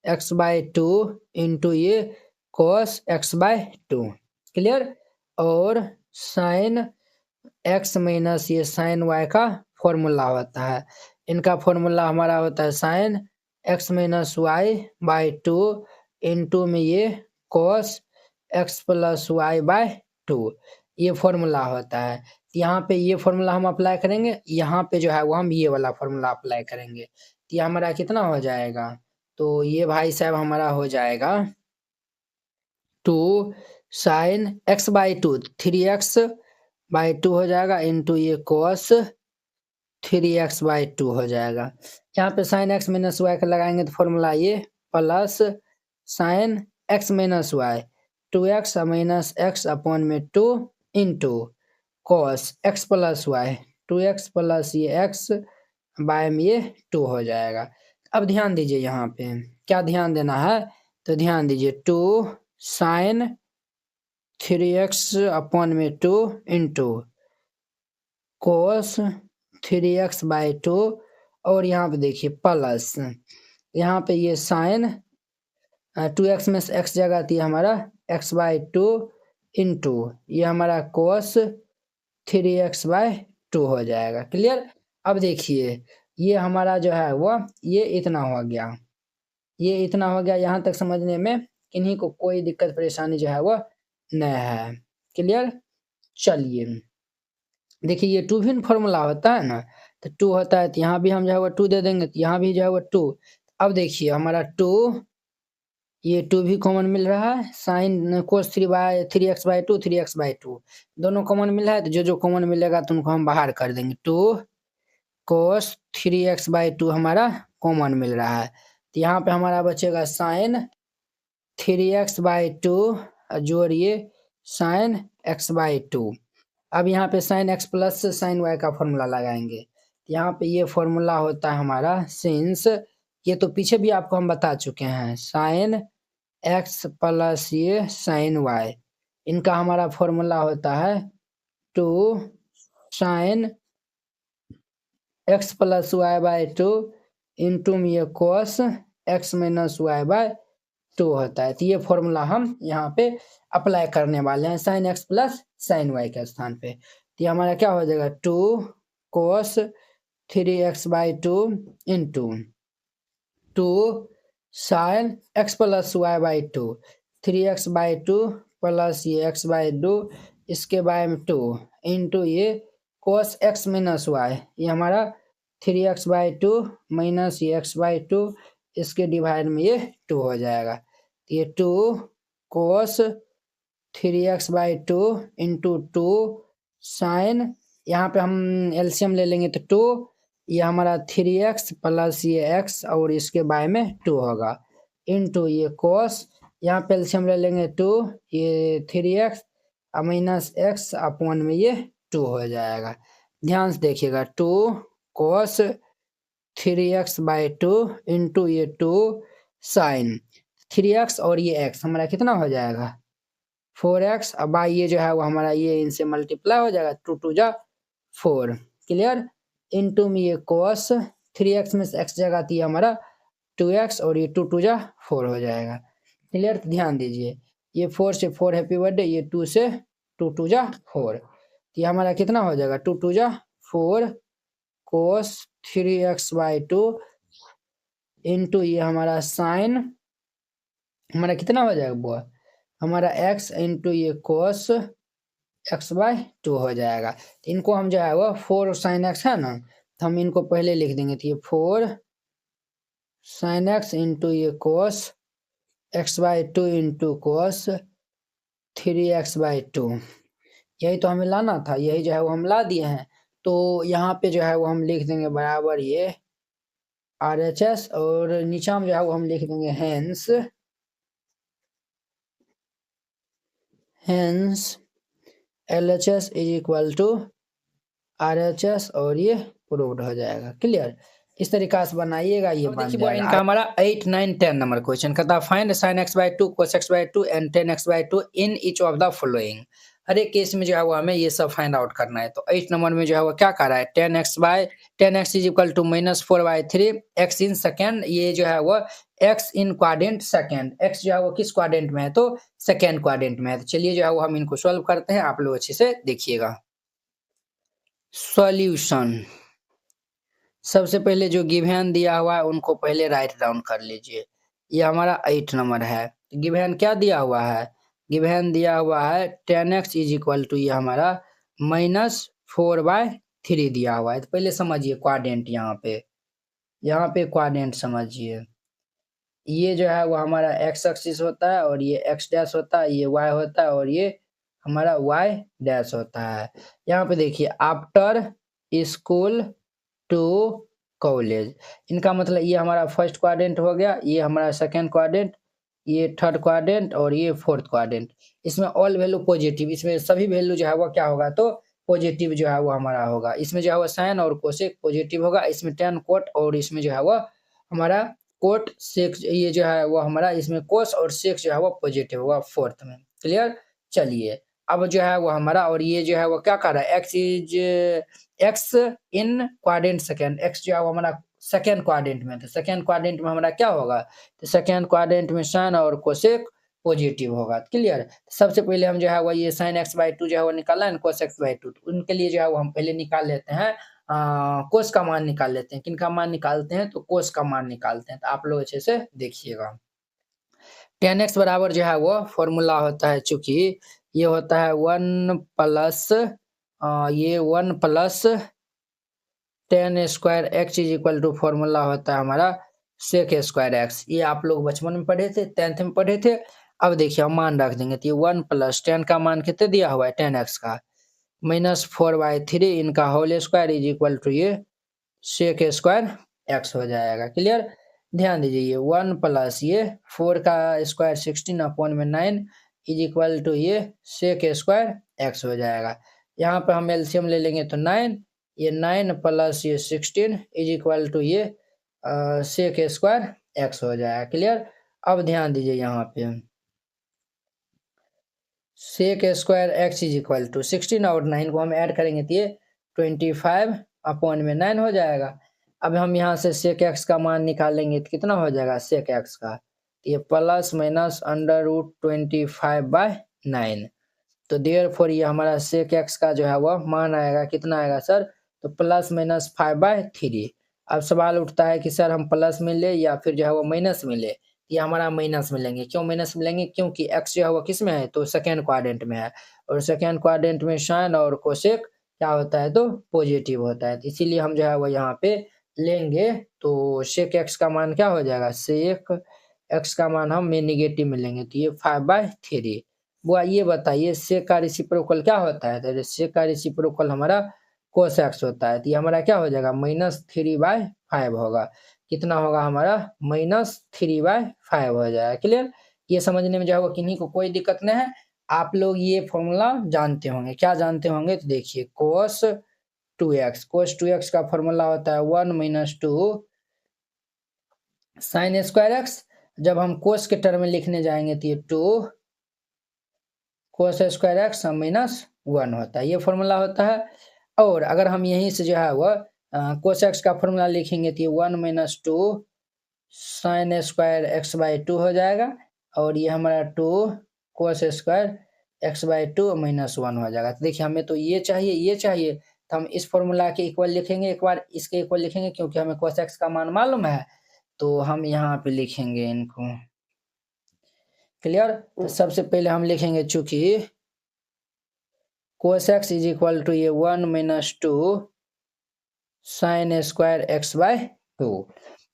x/2 इंटू ये कोस x/2। क्लियर, और साइन x माइनस ये साइन y का फॉर्मूला होता है, इनका फॉर्मूला हमारा होता है sine x minus y/2 into में ये कोस x प्लस y/2, ये फॉर्मूला होता है। यहाँ पे ये फॉर्मूला हम अप्लाई करेंगे, यहाँ पे जो है वो हम ये वाला फॉर्मूला अप्लाई करेंगे, तो ये हमारा कितना हो जाएगा, तो ये भाई साहब हमारा हो जाएगा 2 साइन x/2 3x/2 हो जाएगा इंटू ये कोस 3x/2 हो जाएगा। यहाँ पे साइन x माइनस वाई का लगाएंगे तो फॉर्मूला ये plus sine x minus y 2x minus x upon में 2 into cos x plus y 2x plus ये x बाय में ये 2 हो जाएगा। अब ध्यान दीजिए यहाँ पे क्या ध्यान देना है, तो ध्यान दीजिए 2 साइन 3x अपॉन में 2 इंटू कोस 3x/2 और यहाँ पे देखिए प्लस यहाँ पे ये साइन 2x में से x जगह थी हमारा x/2 इंटू ये हमारा कोस 3x/2 हो जाएगा। क्लियर, अब देखिए ये हमारा जो है वो ये इतना हो गया, ये इतना हो गया, यहाँ तक समझने में किन्हीं को कोई दिक्कत परेशानी जो है वो नहीं है। क्लियर, चलिए देखिए ये 2 भी फॉर्मूला होता है ना, तो 2 होता है तो यहाँ भी हम जो है वो 2 दे देंगे, तो यहाँ भी जो है वो 2। अब देखिए हमारा 2 ये 2 भी कॉमन मिल रहा है, साइन कोस 3x/2 3x/2 दोनों कॉमन मिल रहा है, तो जो जो कॉमन मिलेगा तो उनको हम बाहर कर देंगे। 2 cos 3x/2 हमारा कॉमन मिल रहा है, तो यहाँ पे हमारा बचेगा sin 3x/2 जोड़िए sin x/2। अब यहाँ पे sin x plus sin y का फॉर्मूला लगाएंगे, यहाँ पे ये फॉर्मूला होता है हमारा सिंस, ये तो पीछे भी आपको हम बता चुके हैं, sin x प्लस ये sin y, इनका हमारा फॉर्मूला होता है 2 sin x plus y/2 into में ये cos x माइनस y/2 होता है। तो ये फॉर्मूला हम यहाँ पे अप्लाई करने वाले हैं sin x plus sin y के स्थान पे, तो ये हमारा क्या हो जाएगा 2 cos 3x/2 into 2 sin x plus y/2, 3x/2 plus ये x/2 इसके बाय में 2 इंटू ये cos x माइनस y, ये हमारा 3x/2 माइनस ये x/2 इसके डिवाइड में ये 2 हो जाएगा, ये 2 cos 3x/2 इंटू 2 sin, यहाँ पे हम एलसीएम ले लेंगे तो 2, ये हमारा 3x प्लस ये x और इसके बाय में 2 होगा इंटू ये cos, यहाँ पे एलसीएम ले लेंगे 2, ये 3x माइनस x अपॉन में ये 2 हो जाएगा। ध्यान से देखिएगा 2 cos 3x/2 इंटू ये 2 sin 3x और ये x हमारा कितना हो जाएगा 4x, अब बाई ये जो है वो हमारा ये इनसे मल्टीप्लाई हो जाएगा 2 2 जा 4, क्लियर, इंटू में ये cos 3x में से x जगह थी हमारा 2x और ये 2 2 जा 4 हो जाएगा, क्लियर। ध्यान दीजिए ये 4 से 4 हैप्पी बर्थडे, ये 2 से 2 2 जा 4, ये हमारा कितना हो जाएगा 2 2 जा 4 cos 3x/2 इंटू ये हमारा sin हमारा कितना हो जाएगा बुआ हमारा x इंटू ये cos x/2 हो जाएगा। इनको हम जो है वो 4 sin x है ना, तो हम इनको पहले लिख देंगे, तो ये 4 sin x इंटू ये cos x/2 into cos 3x/2, यही तो हमें लाना था, यही जो है वो हम ला दिए हैं। तो यहाँ पे जो है वो हम लिख देंगे बराबर ये RHS और नीचा में जो है वो हम लिख देंगे hence LHS is equal to RHS और ये प्रूव्ड हो जाएगा, क्लियर। इस तरीका से बनाइएगा, ये बन जाएगा। इनका हमारा 8 9 10 नंबर क्वेश्चन कहता find sin x/2 cos x/2 and tan x/2 in each of the following, हर एक केस में जो है वो हमें ये सब फाइंड आउट करना है। तो 8 नंबर में जो है वो क्या कर रहा है tan x is equal to -4/3 x in second, ये जो है वो x in quadrant second, x जो है वो किस क्वाड्रेंट में है तो सेकेंड क्वाड्रेंट में है। तो चलिए जो है वो हम इनको सॉल्व करते हैं, आप लोग अच्छे से देखिएगा। सॉल्यूशन, सबसे पहले जो गिवन दिया हुआ है उनको पहले राइट डाउन कर लीजिए। ये हमारा 8 नंबर है, गिवन क्या दिया हुआ है, गिवन दिया हुआ है tan x is equal to ये हमारा -4/3 दिया हुआ है। तो पहले समझिए क्वाड्रेंट, यहाँ पे क्वाड्रेंट समझिए, ये जो है वो हमारा x एक्सिस होता है और ये x डैश होता है, ये y होता है और ये हमारा y डैश होता है। यहाँ पे देखिए आफ्टर स्कूल टू कॉलेज, इनका मतलब ये हमारा फर्स्ट क्वाड्रेंट हो गया, ये हमारा सेकंड क्वाड्रेंट, ये थर्ड क्वाड्रेंट और ये फोर्थ क्वाड्रेंट। इसमें ऑल वैल्यू पॉजिटिव, इसमें सभी वैल्यू जो है वो क्या होगा तो पॉजिटिव जो है वो हमारा होगा। इसमें जो है वो साइन और कोसेक पॉजिटिव होगा, इसमें tan कोट और इसमें जो है वो हमारा कोट सेक, ये जो है वो हमारा इसमें कोस और सेक जो है वो पॉजिटिव होगा फोर्थ में, क्लियर। चलिए अब जो है वो हमारा, और ये जो है वो क्या कर रहा है x in quadrant second, x जो है वो हमारा सेकेंड क्वाड्रेंट में, तो सेकेंड क्वाड्रेंट में हमारा क्या होगा तो सेकेंड क्वाड्रेंट में साइन और कोसेक पॉजिटिव होगा, क्लियर। सबसे पहले हम जो है वो ये sin x/2 जो है वो निकाला है, cos x/2, उनके लिए जो है वो हम पहले निकाल लेते हैं कोस का मान निकाल लेते हैं। किनका मान निकालते हैं तो कोस का मान निकालते हैं, तो आप लोग अच्छे से देखिएगा। tan x बराबर जो है वो फॉर्मूला होता है, चूंकि ये होता है 1 प्लस ये 1 plus tan square x is equal to formula होता है हमारा सेक स्क्वायर x, ये आप लोग बचपन में पढ़े थे, 10th में पढ़े थे। अब देखिए हम मान रख देंगे, तो ये 1 प्लस tan का मान कितने दिया हुआ है tan x का -4/3 इनका whole square is equal to ये सेक स्क्वायर एक्स हो जाएगा। क्लियर? ध्यान दीजिए ये 1 प्लस ये 4 का स्क्वायर 16 अपॉन में 9 इज इक्वल टू ये सेक स्क्वायर एक्स हो जाएगा। यहाँ पे हम एलसीएम ले लेंगे तो 9, ये 9 प्लस ये 16 इज इक्वल टू ये सेक स्क्वायर एक्स हो जाएगा। क्लियर? अब ध्यान दीजिए यहाँ पे sec square x is equal to 16 और 9 को हम ऐड करेंगे तो ये 25 अपॉन में 9 हो जाएगा। अब हम यहाँ से सेक एक्स का मान निकालेंगे तो कितना हो जाएगा सेक एक्स का, तो ये प्लस माइनस अंडर रूट 25/9। तो देयरफॉर ये हमारा सेक एक्स का जो है वह मान आएगा, कितना आएगा सर, तो प्लस माइनस 5/3। अब सवाल उठता है कि सर हम प्लस में ले या फिर जो है वो माइनस में ले, ये हमारा माइनस में लेंगे। क्यों माइनस में लेंगे, क्योंकि एक्स जो है वो किस में है, तो सेकेंड क्वाड्रेंट में है, और सेकेंड क्वाड्रेंट में साइन और कोसेक क्या होता है, तो पॉजिटिव होता है, तो इसीलिए हम जो है वो यहाँ पे लेंगे। तो सेक एक्स का मान क्या हो जाएगा, सेक एक्स का मान हम नेगेटिव में लेंगे, तो ये 5/3। बुआ ये बताइए सेक का रेसिप्रोकल क्या होता है, तो सेक का रेसिप्रोकल हमारा कोस एक्स होता है, तो ये हमारा क्या हो जाएगा -3/5 होगा। कितना होगा हमारा -3/5 हो जाएगा। क्लियर? ये समझने में जो है वो किन्हीं को कोई दिक्कत नहीं है, आप लोग ये फॉर्मूला जानते होंगे। क्या जानते होंगे, तो देखिए कोस 2x का फॉर्मूला होता है 1 - 2 साइन स्क्वायर एक्स। जब हम कोस के टर्म में लिखने जाएंगे तो ये 2 कोस स्क्वायर एक्स -1 होता है, ये फॉर्मूला होता है। और अगर हम यहीं से जो है वह कोस एक्स का फॉर्मूला लिखेंगे तो ये 1 - 2 साइन स्क्वायर x/2 हो जाएगा, और ये हमारा 2 कोस स्क्वायर x/2 -1 हो जाएगा। तो देखिए हमें तो ये चाहिए, तो हम इस फॉर्मूला के इक्वल लिखेंगे, एक बार इसके इक्वल लिखेंगे, क्योंकि हमें कोस एक्स का मान मालूम है, तो हम यहाँ पे लिखेंगे इनको। क्लियर? तो सबसे पहले हम लिखेंगे, चूंकि cos x is equal to ये 1 - 2 sine square x/2।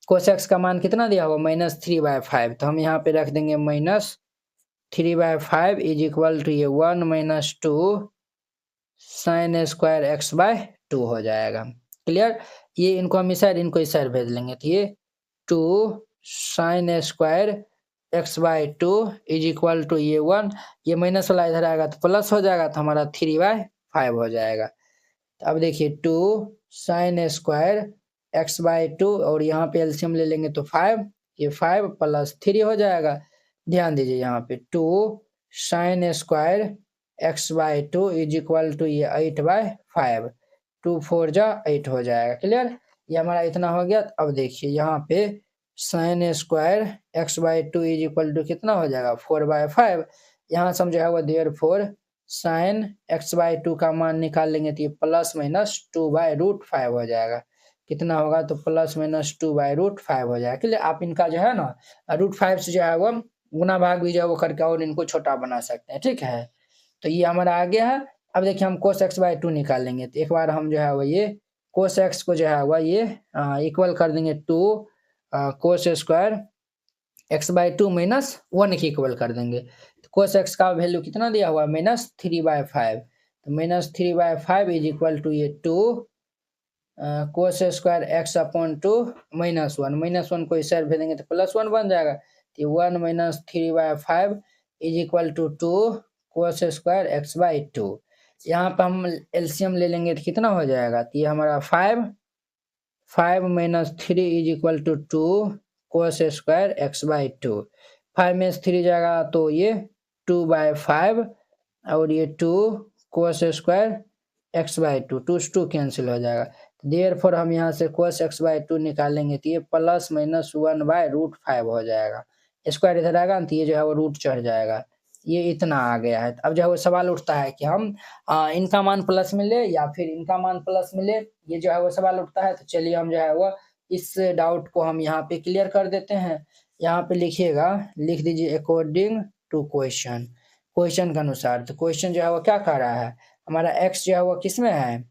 Cos x का मान कितना दिया हुआ -3/5, तो हम यहाँ पे रख देंगे -3/5 इज इक्वल टू ये 1 - 2 साइन स्क्वायर x/2 हो जाएगा। क्लियर? ये इनको हम इस साइड भेज लेंगे, तो ये 2 sine square x/2 is equal to ये 1, ये माइनस वाला इधर आएगा तो प्लस हो जाएगा, तो हमारा 3/5 हो जाएगा। तो अब देखिए 2 साइन स्क्वायर x/2 और यहाँ पे एलसीएम ले लेंगे तो 5, ये 5 + 3 हो जाएगा। ध्यान दीजिए यहाँ पे 2 sine square x/2 is equal to ये 8/5, 2 4 जा 8 हो जाएगा। क्लियर? ये हमारा इतना हो गया। अब देखिए यहाँ पे sine square x/2 is equal to कितना हो जाएगा 4/5। यहाँ से हम जो है वो देयरफॉर साइन x/2 का मान निकाल लेंगे, तो ये +-2/√5 हो जाएगा। कितना होगा, तो +-2/√5 हो जाएगा। क्लियर? आप इनका जो है ना √5 से जो है वो गुना भाग भी जो है वो करके और इनको छोटा बना सकते हैं। ठीक है, तो ये हमारा आ गया है। अब देखिए हम cos x/2 निकाल लेंगे, तो एक बार हम जो है वो ये cos x को जो है वो ये इक्वल कर देंगे 2 cos स्क्वायर x/2 -1 के इक्वल कर देंगे। तो cos x का वैल्यू कितना दिया हुआ है -3/5, तो -3/5 इज इक्वल टू ये 2 cos स्क्वायर x/2 -1 को इस साइड भेजेंगे तो +1 बन जाएगा, तो 1 - 3/5 is equal to 2 cos square x/2। यहाँ पर हम एलसीएम ले लेंगे तो कितना हो जाएगा, तो ये हमारा 5 - 3 is equal to 2 cos square x/2। 5 में 3 जाएगा तो ये 2/5, और ये 2 cos स्क्वायर x/2, 2 से 2 कैंसिल हो जाएगा। देयरफॉर हम यहाँ से cos x/2 निकालेंगे तो ये +-1/√5 हो जाएगा। स्क्वायर इधर आएगा तो ये जो है वो रूट चढ़ जाएगा। ये इतना आ गया है। अब जो है वो सवाल उठता है कि हम इनका मान प्लस में ले या फिर इनका मान प्लस में ले, ये जो है वो सवाल उठता है। तो चलिए हम जो है वो इस डाउट को हम यहाँ पे क्लियर कर देते हैं। यहाँ पे लिखिएगा, लिख दीजिए अकॉर्डिंग टू क्वेश्चन, क्वेश्चन के अनुसार। तो क्वेश्चन जो है वो क्या कह रहा है, हमारा एक्स जो है वो किस में है,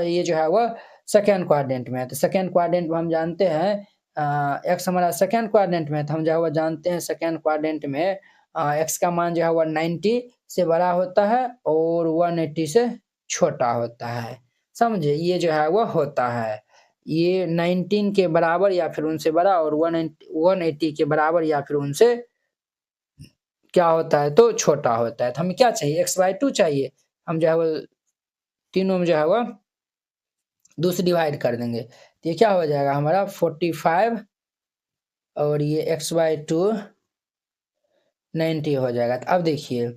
ये जो है वो सेकेंड क्वाड्रेंट में है। तो सेकेंड क्वाड्रेंट में हम जानते हैं एक्स हमारा सेकेंड क्वाड्रेंट में है, तो हम जो है वो जानते हैं सेकेंड क्वाड्रेंट में एक्स का मान जो है वो 90 से बड़ा होता है और 180 से छोटा होता है। समझे, ये जो है वो होता है। ये 19 के बराबर या फिर उनसे बड़ा और 180 के बराबर या फिर उनसे क्या होता है तो छोटा होता है। तो हमें क्या चाहिए, x/2 चाहिए। हम जो है वो तीनों में जो है वो 2 से डिवाइड कर देंगे, तो ये क्या हो जाएगा हमारा 45 और ये x/2 90 हो जाएगा। तो अब देखिए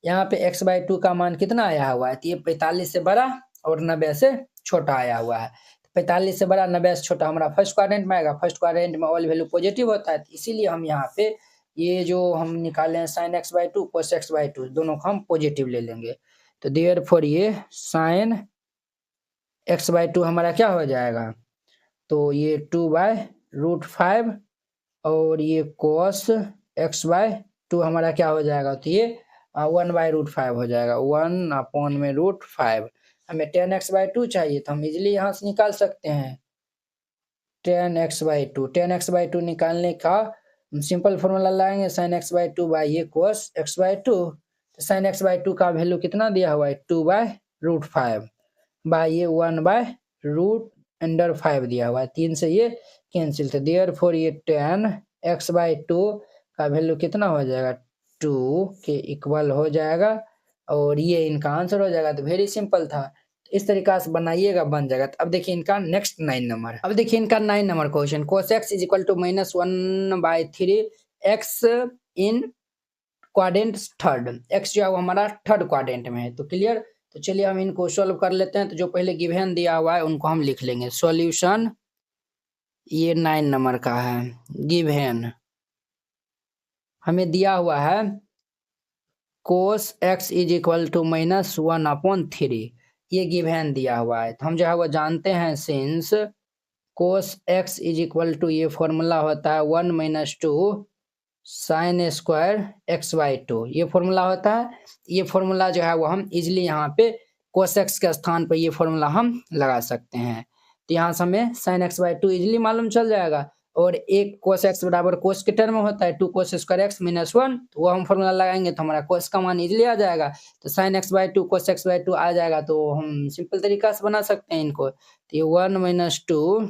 यहाँ पे x/2 का मान कितना आया हुआ है, तो ये 45 से बड़ा और 90 से छोटा आया हुआ है। 45 से बड़ा 90 से छोटा हमारा फर्स्ट क्वाड्रेंट में आएगा। फर्स्ट क्वाड्रेंट में ऑल वैल्यू पॉजिटिव होता है, तो इसीलिए हम यहाँ पे ये जो हम निकाले हैं sin x/2 cos x/2 दोनों को हम पॉजिटिव ले लेंगे। तो देयरफॉर ये sin x/2 हमारा क्या हो जाएगा, तो ये 2/√5 और ये cos x/2 हमारा क्या हो जाएगा, तो ये 1/√5 हो जाएगा, 1/√5। हमें 10x/2 चाहिए, तो हम इजिली यहाँ से निकाल सकते हैं 10x/2 निकालने का सिंपल फॉर्मूला लाएंगे sin x/2 बाई ये cos x/2। तो sin x/2 का वैल्यू कितना दिया हुआ है 2/√5 बाई ये 1/√5 दिया हुआ है, 3 से ये कैंसिल। तो देयरफॉर ये 10x/2 का वैल्यू कितना हो जाएगा 2 के इक्वल हो जाएगा और ये इनका आंसर हो जाएगा। तो वेरी सिंपल था, इस तरीका से बनाइएगा बन जाएगा। तो अब देखिए इनका नेक्स्ट 9 नंबर, अब देखिए इनका 9 number question, cos x is equal to -1/3 x in quadrant third. x जो है वो हमारा थर्ड क्वाड्रेंट में है, तो क्लियर। तो चलिए हम इनको सॉल्व कर लेते हैं। तो जो पहले गिवन दिया हुआ है उनको हम लिख लेंगे। सॉल्यूशन ये 9 नंबर का है, गिवन हमें दिया हुआ है cos x is equal to -1/3, ये गिवन दिया हुआ है। तो हम जो है वो जानते हैं since cos x is equal to ये फॉर्मूला होता है 1 - 2 sin स्क्वायर x/2, ये फॉर्मूला होता है। ये फॉर्मूला जो है वो हम इजिली यहाँ पे cos x के स्थान पर ये फॉर्मूला हम लगा सकते हैं। तो यहाँ से हमें sin x/2 इजिली मालूम चल जाएगा और एक cos x बराबर cos के टर्म में होता है 2 cos स्क्वायर x -1, तो वो हम फॉर्मूला लगाएंगे तो हमारा cos का मान इजिली आ जाएगा। तो sin x/2 cos x/2 आ जाएगा, तो हम सिंपल तरीका से बना सकते हैं इनको। तो ये 1 - 2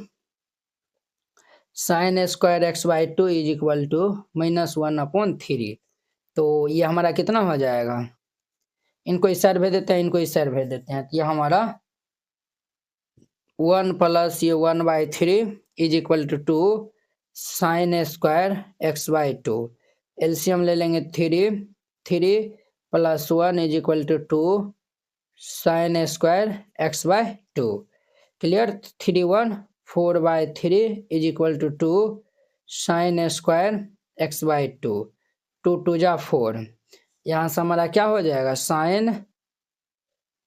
sin square x/2 is equal to -1/3। तो ये हमारा कितना हो जाएगा, इनको इस साइड भेज देते हैं, इनको इस साइड भेज देते हैं। तो ये हमारा 1 प्लस ये 1/3 is equal to 2 sin square x/2। LCM ले लेंगे 3 plus 1 is equal to 2 sin square x/2। Clear. 3 1 4/3 is equal to 2 sin square x/2। 2 2 जा 4, यहाँ से हमारा क्या हो जाएगा sin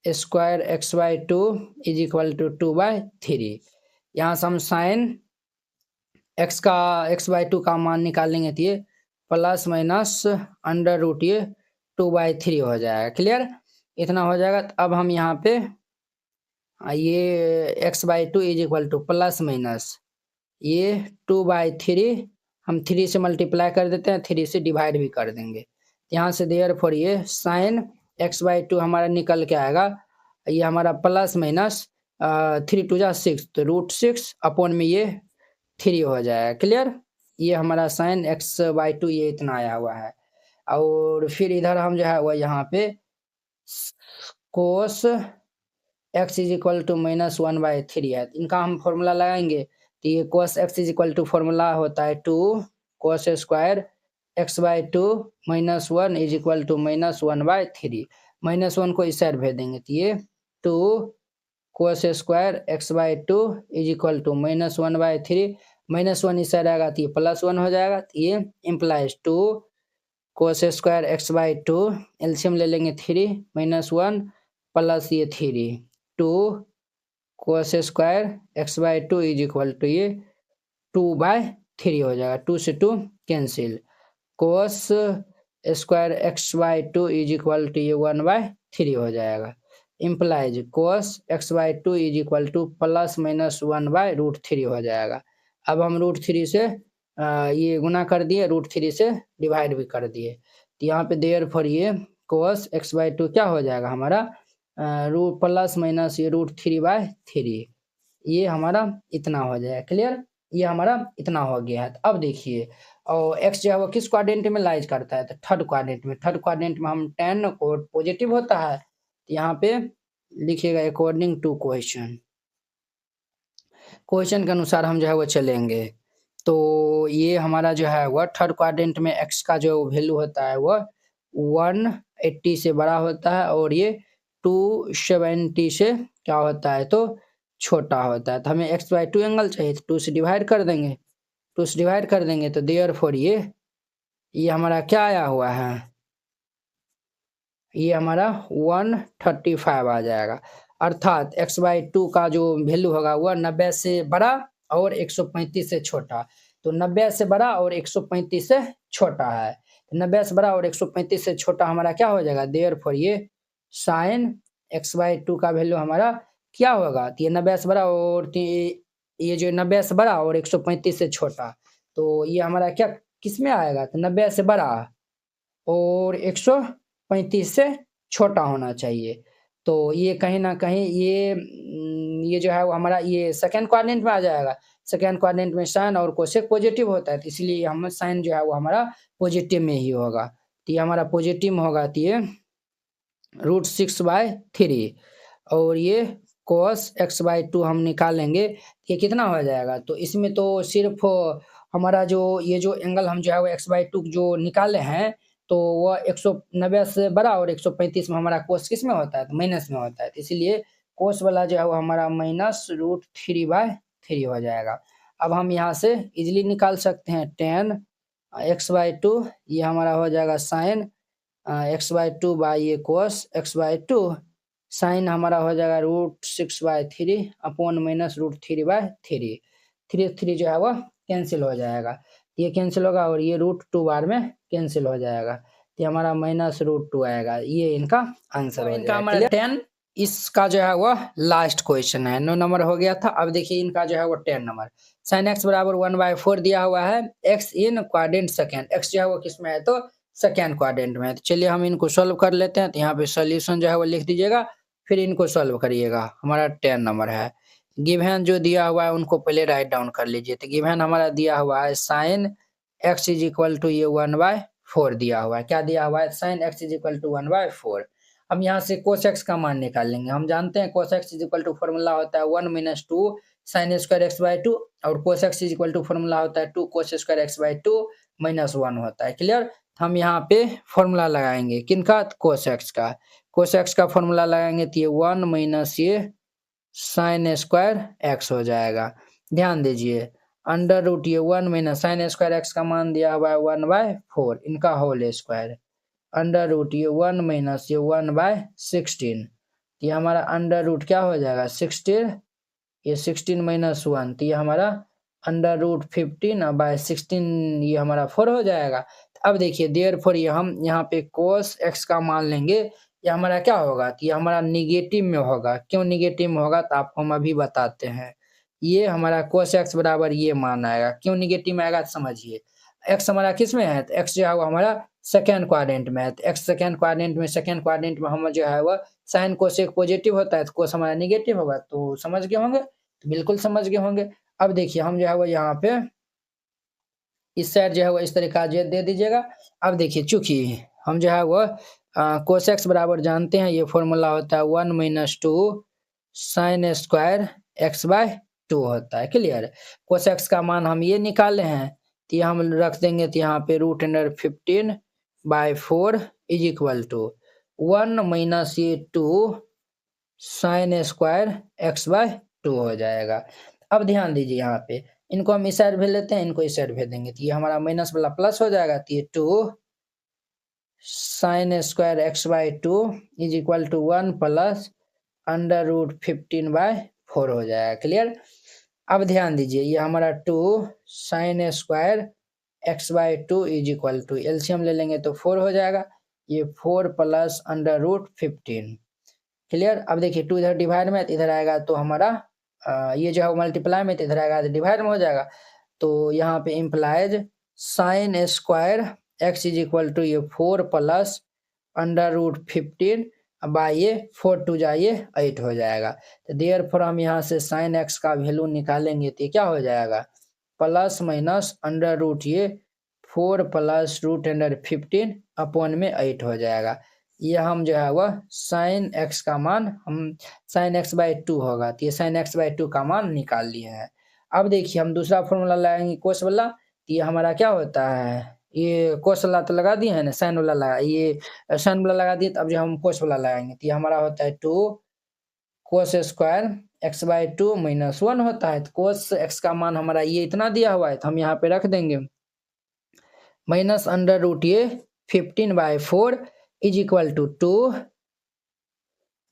square x/2 is equal to 2/3। यहाँ से हम sin x/2 का मान निकालेंगे तो ये प्लस माइनस अंडर रूट ये 2/3 हो जाएगा। क्लियर, इतना हो जाएगा। तो अब हम यहाँ पे ये x/2 is equal to plus minus ये 2/3 हम 3 से मल्टीप्लाई कर देते हैं, 3 से डिवाइड भी कर देंगे। यहाँ से देयरफॉर ये sin x/2 हमारा निकल के आएगा, ये हमारा प्लस माइनस 3 2 जा 6, तो √6 अपॉन में ये 3 हो जाएगा। क्लियर, ये हमारा sin x/2 ये इतना आया हुआ है। और फिर इधर हम जो है वो यहाँ पे cos x is equal to -1/3 है, इनका हम फॉर्मूला लगाएंगे। तो ये cos x is equal to formula होता है 2 cos square x/2 -1 is equal to -1/3। -1 को इस साइड भेज देंगे, तो ये 2 cos square x/2 is equal to -1/3। -1 इस साइड आएगा तो ये +1 हो जाएगा। तो ये implies 2 cos square x/2, LCM ले लेंगे 3 -1 प्लस ये 3 2 cos square x/2 is equal to ये 2/3 हो जाएगा। 2 से 2 cancel, cos square x/2 is equal to ये 1/3 हो जाएगा। Implies cos x/2 is equal to plus minus 1/√3 हो जाएगा। अब हम √3 से ये गुना कर दिए, √3 से डिवाइड भी कर दिए। तो यहाँ पे देयरफॉर ये cos x/2 क्या हो जाएगा हमारा रूट प्लस माइनस ये √3/3, ये हमारा इतना हो जाएगा। क्लियर, ये हमारा इतना हो गया है। तो अब देखिए और x जो है वो किस क्वाड्रेंट में लाइज करता है, तो थर्ड क्वाड्रेंट में। थर्ड क्वाड्रेंट में हम tan को पॉजिटिव होता है, तो यहाँ पे लिखिएगा अकॉर्डिंग टू क्वेश्चन। क्वेश्चन के अनुसार हम जो है वो चलेंगे। तो ये हमारा जो है वह थर्ड क्वाड्रेंट में x का जो वैल्यू होता है वह 180 से बड़ा होता है और ये 270 से क्या होता है तो छोटा होता है। तो हमें x/2 एंगल चाहिए, तो 2 से डिवाइड कर देंगे। 2 से डिवाइड कर देंगे तो देयरफॉर ये हमारा क्या आया हुआ है, ये हमारा 135 आ जाएगा। अर्थात x/2 का जो वैल्यू होगा वह 90 से बड़ा और 135 से छोटा। तो 90 से बड़ा और 135 से छोटा है। 90 से बड़ा और 135 से छोटा हमारा क्या हो जाएगा, देयरफॉर ये sin x/2 का वैल्यू हमारा क्या होगा, तो ये 90 से बड़ा और ये जो 90 से बड़ा और 135 से छोटा, तो ये हमारा क्या किस में आएगा, तो 90 से बड़ा और 135 से छोटा होना चाहिए। तो ये कहीं न कहीं ये जो है वो हमारा ये सेकंड क्वाड्रेंट में आ जाएगा। सेकंड क्वाड्रेंट में साइन और कोसेक पॉजिटिव होता है, तो इसलिए हम साइन जो है वो हमारा पॉजिटिव में ही होगा। तो ये हमारा पॉजिटिव में होगा, तो ये √6/3 और ये cos x/2 हम निकालेंगे, ये कितना हो जाएगा, तो इसमें तो सिर्फ हमारा जो ये जो एंगल हम जो है वो x/2 जो निकाले हैं, तो वह 190 से बड़ा और 135 में हमारा कोस किस में होता है, तो माइनस में होता है। तो इसीलिए कोस वाला जो है वो हमारा -√3/3 हो जाएगा। अब हम यहाँ से इजीली निकाल सकते हैं tan x/2, ये हमारा हो जाएगा sin x/2 बाई ये कोस x/2, साइन हमारा हो जाएगा √6/3 अपॉन -√3/3। 3 जो है वह कैंसिल हो जाएगा, ये कैंसिल होगा और ये √2 बार में कैंसिल हो जाएगा, तो हमारा -√2 आएगा। ये इनका आंसर हो जाएगा। हमारा 10 इसका जो है वह लास्ट क्वेश्चन है, 9 नंबर हो गया था। अब देखिए इनका जो है वो 10 नंबर। sin x बराबर 1/4 दिया हुआ है, x in quadrant second, x जो है वो किस में है तो सेकेंड क्वाड्रेंट में है। तो चलिए हम इनको सॉल्व कर लेते हैं। तो यहाँ पे सॉल्यूशन जो है वो लिख दीजिएगा, फिर इनको सॉल्व करिएगा। हमारा 10 नंबर है। गिवन जो दिया हुआ है उनको पहले राइट डाउन कर लीजिए। तो गिवन हमारा दिया हुआ है sin x is equal to ये 1/4 दिया हुआ है। क्या दिया हुआ है, sin x is equal to 1/4। हम यहाँ से cos x का मान निकाल लेंगे। हम जानते हैं cos x is equal to formula होता है 1 - 2 sin स्क्वायर x/2 और cos x is equal to formula होता है 2 cos स्क्वायर x/2 -1 होता है। क्लियर, हम यहाँ पे फॉर्मूला लगाएंगे किनका, cos x का। cos x का फॉर्मूला लगाएंगे तो ये 1 माइनस ये sin स्क्वायर x हो जाएगा। ध्यान दीजिए अंडर रूट ये 1 माइनस sin स्क्वायर x का मान दिया हुआ है 1/4 इनका होल स्क्वायर, अंडर रूट ये 1 माइनस ये 1/16, ये हमारा अंडर रूट क्या हो जाएगा 16, ये 16 - 1, तो ये हमारा अंडर रूट 15/16 ये हमारा 4 हो जाएगा। अब देखिए देयरफॉर ये हम यहाँ पे cos x का मान लेंगे, ये हमारा क्या होगा, तो ये हमारा निगेटिव में होगा। क्यों निगेटिव में होगा तो आपको हम अभी बताते हैं। ये हमारा cos x बराबर ये मान आएगा। क्यों निगेटिव में आएगा समझिए, x हमारा किस में है, तो x जो है वो हमारा सेकेंड क्वाड्रेंट में है। तो x सेकेंड क्वाड्रेंट में हम जो है वह साइन कोसेक पॉजिटिव होता है, तो कोस हमारा निगेटिव होगा। तो समझ गए होंगे, तो बिल्कुल समझ गए होंगे। अब देखिए हम जो है वो यहाँ पे इस साइड जो है वो इस तरह का जेड दे दीजिएगा। अब देखिए चूंकि हम जो है वो cos x बराबर जानते हैं, ये फॉर्मूला होता है 1 - 2 sin स्क्वायर x/2 होता है। क्लियर, cos x का मान हम ये निकाले हैं, तो ये हम रख देंगे, तो यहाँ पे √15/4 इज इक्वल टू 1 माइनस ये 2 sin स्क्वायर x/2 हो जाएगा। अब ध्यान दीजिए यहाँ पे इनको हम इस साइड भेज लेते हैं, इनको इस साइड भेज देंगे, तो ये हमारा माइनस वाला प्लस हो जाएगा, तो ये 2 sin square x/2 is equal to 1 plus under root 15/4 हो जाएगा। क्लियर, अब ध्यान दीजिए ये हमारा 2 sin square x/2 is equal to LCM ले लेंगे तो 4 हो जाएगा, ये 4 प्लस अंडर रूट 15। क्लियर, अब देखिए 2 इधर डिवाइड में इधर आएगा तो हमारा ये जो है मल्टीप्लाई में, तो इधर आएगा तो डिवाइड में हो जाएगा। तो यहाँ पे implies sin square x is equal to ये 4 प्लस अंडर रूट 15 बाई ये 4 2 जा ये 8 हो जाएगा। तो देयरफॉर हम यहाँ से साइन एक्स का वैल्यू निकालेंगे तो ये क्या हो जाएगा, प्लस माइनस अंडर रूट ये 4 प्लस रूट अंडर 15 अपॉन में 8 हो जाएगा। ये हम जो है वह साइन एक्स का मान हम साइन एक्स बाई 2 होगा, तो ये साइन एक्स बाई 2 का मान निकाल लिए हैं। अब देखिए हम दूसरा फॉर्मूला लगाएंगे कोस वाला, तो ये हमारा क्या होता है, ये कोस वाला तो लगा दिए है ना, साइन वाला लगा, ये साइन वाला लगा दिए, तो अब जो हम कोस वाला लगाएंगे तो ये हमारा होता है 2 cos square x by 2 minus 1 होता है। तो कोस एक्स का मान हमारा ये इतना दिया हुआ है, तो हम यहाँ पे रख देंगे माइनस अंडर रूट ये 15/4 is equal to 2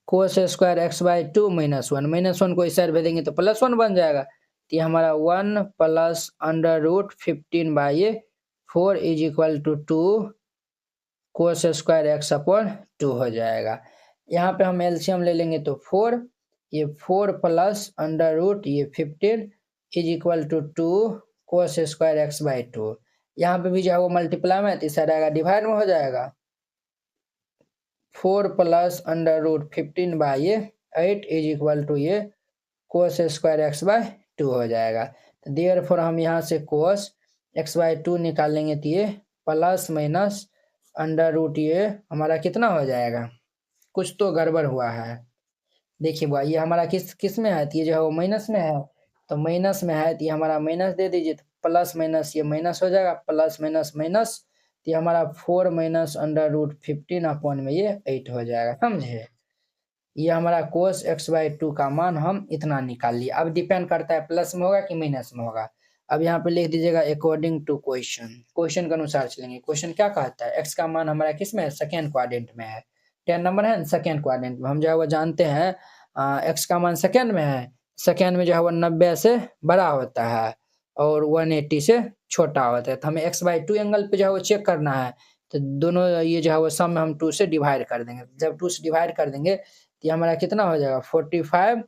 cos square x by 2 -1 को इस साइड भेजेंगे तो +1 बन जाएगा। तो ये हमारा 1 plus under root 15/4 is equal to 2 cos square x upon 2 हो जाएगा। यहाँ पे हम एलसीएम ले लेंगे तो 4, ये 4 प्लस अंडर रूट ये 15 is equal to 2 cos square x by 2। यहाँ पे भी जो है वो मल्टीप्लाई में, तो इस साइड आएगा डिवाइड में हो जाएगा। 4 plus under root 15/8 is equal to ये कोस स्क्वायर एक्स बाई 2 हो जाएगा। तो देयरफॉर हम यहाँ से कोस एक्स बाई 2 निकालेंगे तो ये प्लस माइनस अंडर रूट ये हमारा कितना हो जाएगा, कुछ तो गड़बड़ हुआ है। देखिए भाई ये हमारा किस में है, तो ये जो है वो माइनस में है, तो माइनस में है तो ये हमारा माइनस दे दीजिए, तो प्लस माइनस ये माइनस हो जाएगा, प्लस माइनस माइनस, तो ये हमारा 4 माइनस अंडर रूट 15 अपॉन में ये 8 हो जाएगा, समझे। ये हमारा कोस एक्स बाई 2 का मान हम इतना निकाल लिए। अब डिपेंड करता है प्लस में होगा कि माइनस में होगा। अब यहाँ पे लिख दीजिएगा अकॉर्डिंग टू क्वेश्चन के अनुसार चलेंगे। क्वेश्चन क्या कहता है, एक्स का मान हमारा किस में है, सेकेंड क्वाड्रेंट में है, 10 नंबर है सेकेंड क्वाड्रेंट में। हम जो है वो जानते हैं एक्स का मान सेकेंड में है, सेकेंड में जो है वो 90 से बड़ा होता है और 180 से छोटा होता है। तो हमें एक्स बाई 2 एंगल पे जो है वो चेक करना है, तो दोनों ये जो है वो सम में हम 2 से डिवाइड कर देंगे। जब 2 से डिवाइड कर देंगे तो ये हमारा कितना हो जाएगा 45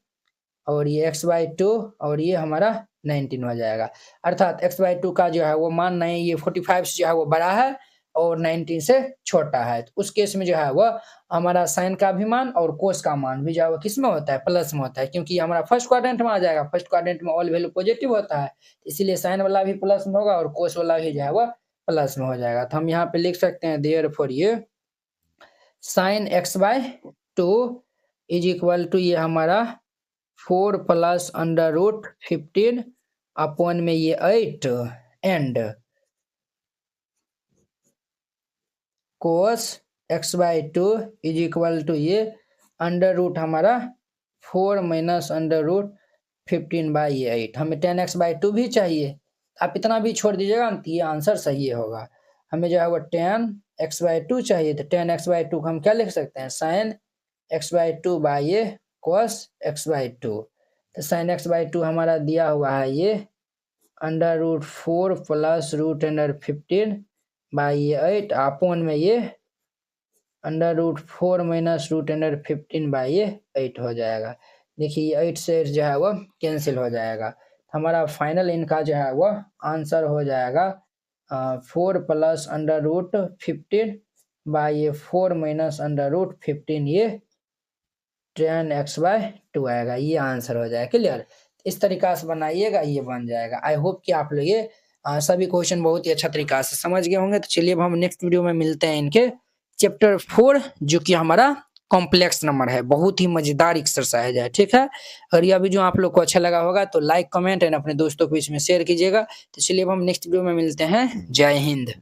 और ये एक्स बाई 2 और ये हमारा 19 हो जाएगा। अर्थात एक्स बाई 2 का जो है वो मान नहीं, ये 45 से जो है वो बड़ा है और 19 से छोटा है। तो उस केस में जो है वह हमारा साइन का भी मान और कोस का मान भी जो है वो किस में होता है, प्लस में होता है, क्योंकि हमारा फर्स्ट क्वाड्रेंट में आ जाएगा। फर्स्ट क्वाड्रेंट में ऑल वैल्यू पॉजिटिव होता है, इसीलिए साइन वाला भी प्लस में होगा और कोस वाला भी जो है वह प्लस में हो जाएगा। तो हम यहाँ पे लिख सकते हैं देयरफॉर ये sine x by 2 is equal to ये हमारा 4 प्लस अंडर रूट 15 अपॉन में ये 8 and cos x by 2 is equal to ये अंडर रूट हमारा 4 माइनस अंडर रूट 15/8। हमें 10x बाई 2 भी चाहिए, आप इतना भी छोड़ दीजिएगा तो ये आंसर सही होगा। हमें जो है वो 10x बाई 2 चाहिए, तो 10x बाई 2 को हम क्या लिख सकते हैं, साइन x बाई 2 बाई ये कोस x बाई 2। तो साइन x बाई 2 हमारा दिया हुआ है ये under root 4 plus root under 15/8 upon में ये under root 4 minus root under 15/8 हो जाएगा। देखिए 8 से जो है वो कैंसिल हो जाएगा। हमारा फाइनल इनका जो है वो आंसर हो जाएगा 4 plus under root 15/4 minus under root 15 ये 10x/2 आएगा, ये आंसर हो जाएगा। क्लियर, इस तरीका से बनाइएगा, ये बन जाएगा। आई होप कि आप लोग ये सभी क्वेश्चन बहुत ही अच्छा तरीका से समझ गए होंगे। तो चलिए अब हम नेक्स्ट वीडियो में मिलते हैं इनके चैप्टर 4 जो कि हमारा कॉम्प्लेक्स नंबर है। बहुत ही मजेदार एक्सरसाइज है, ठीक है। अगर यह वीडियो आप लोग को अच्छा लगा होगा तो लाइक कमेंट एंड अपने दोस्तों के बीच में शेयर कीजिएगा। तो चलिए अब हम नेक्स्ट वीडियो में मिलते हैं। जय हिंद।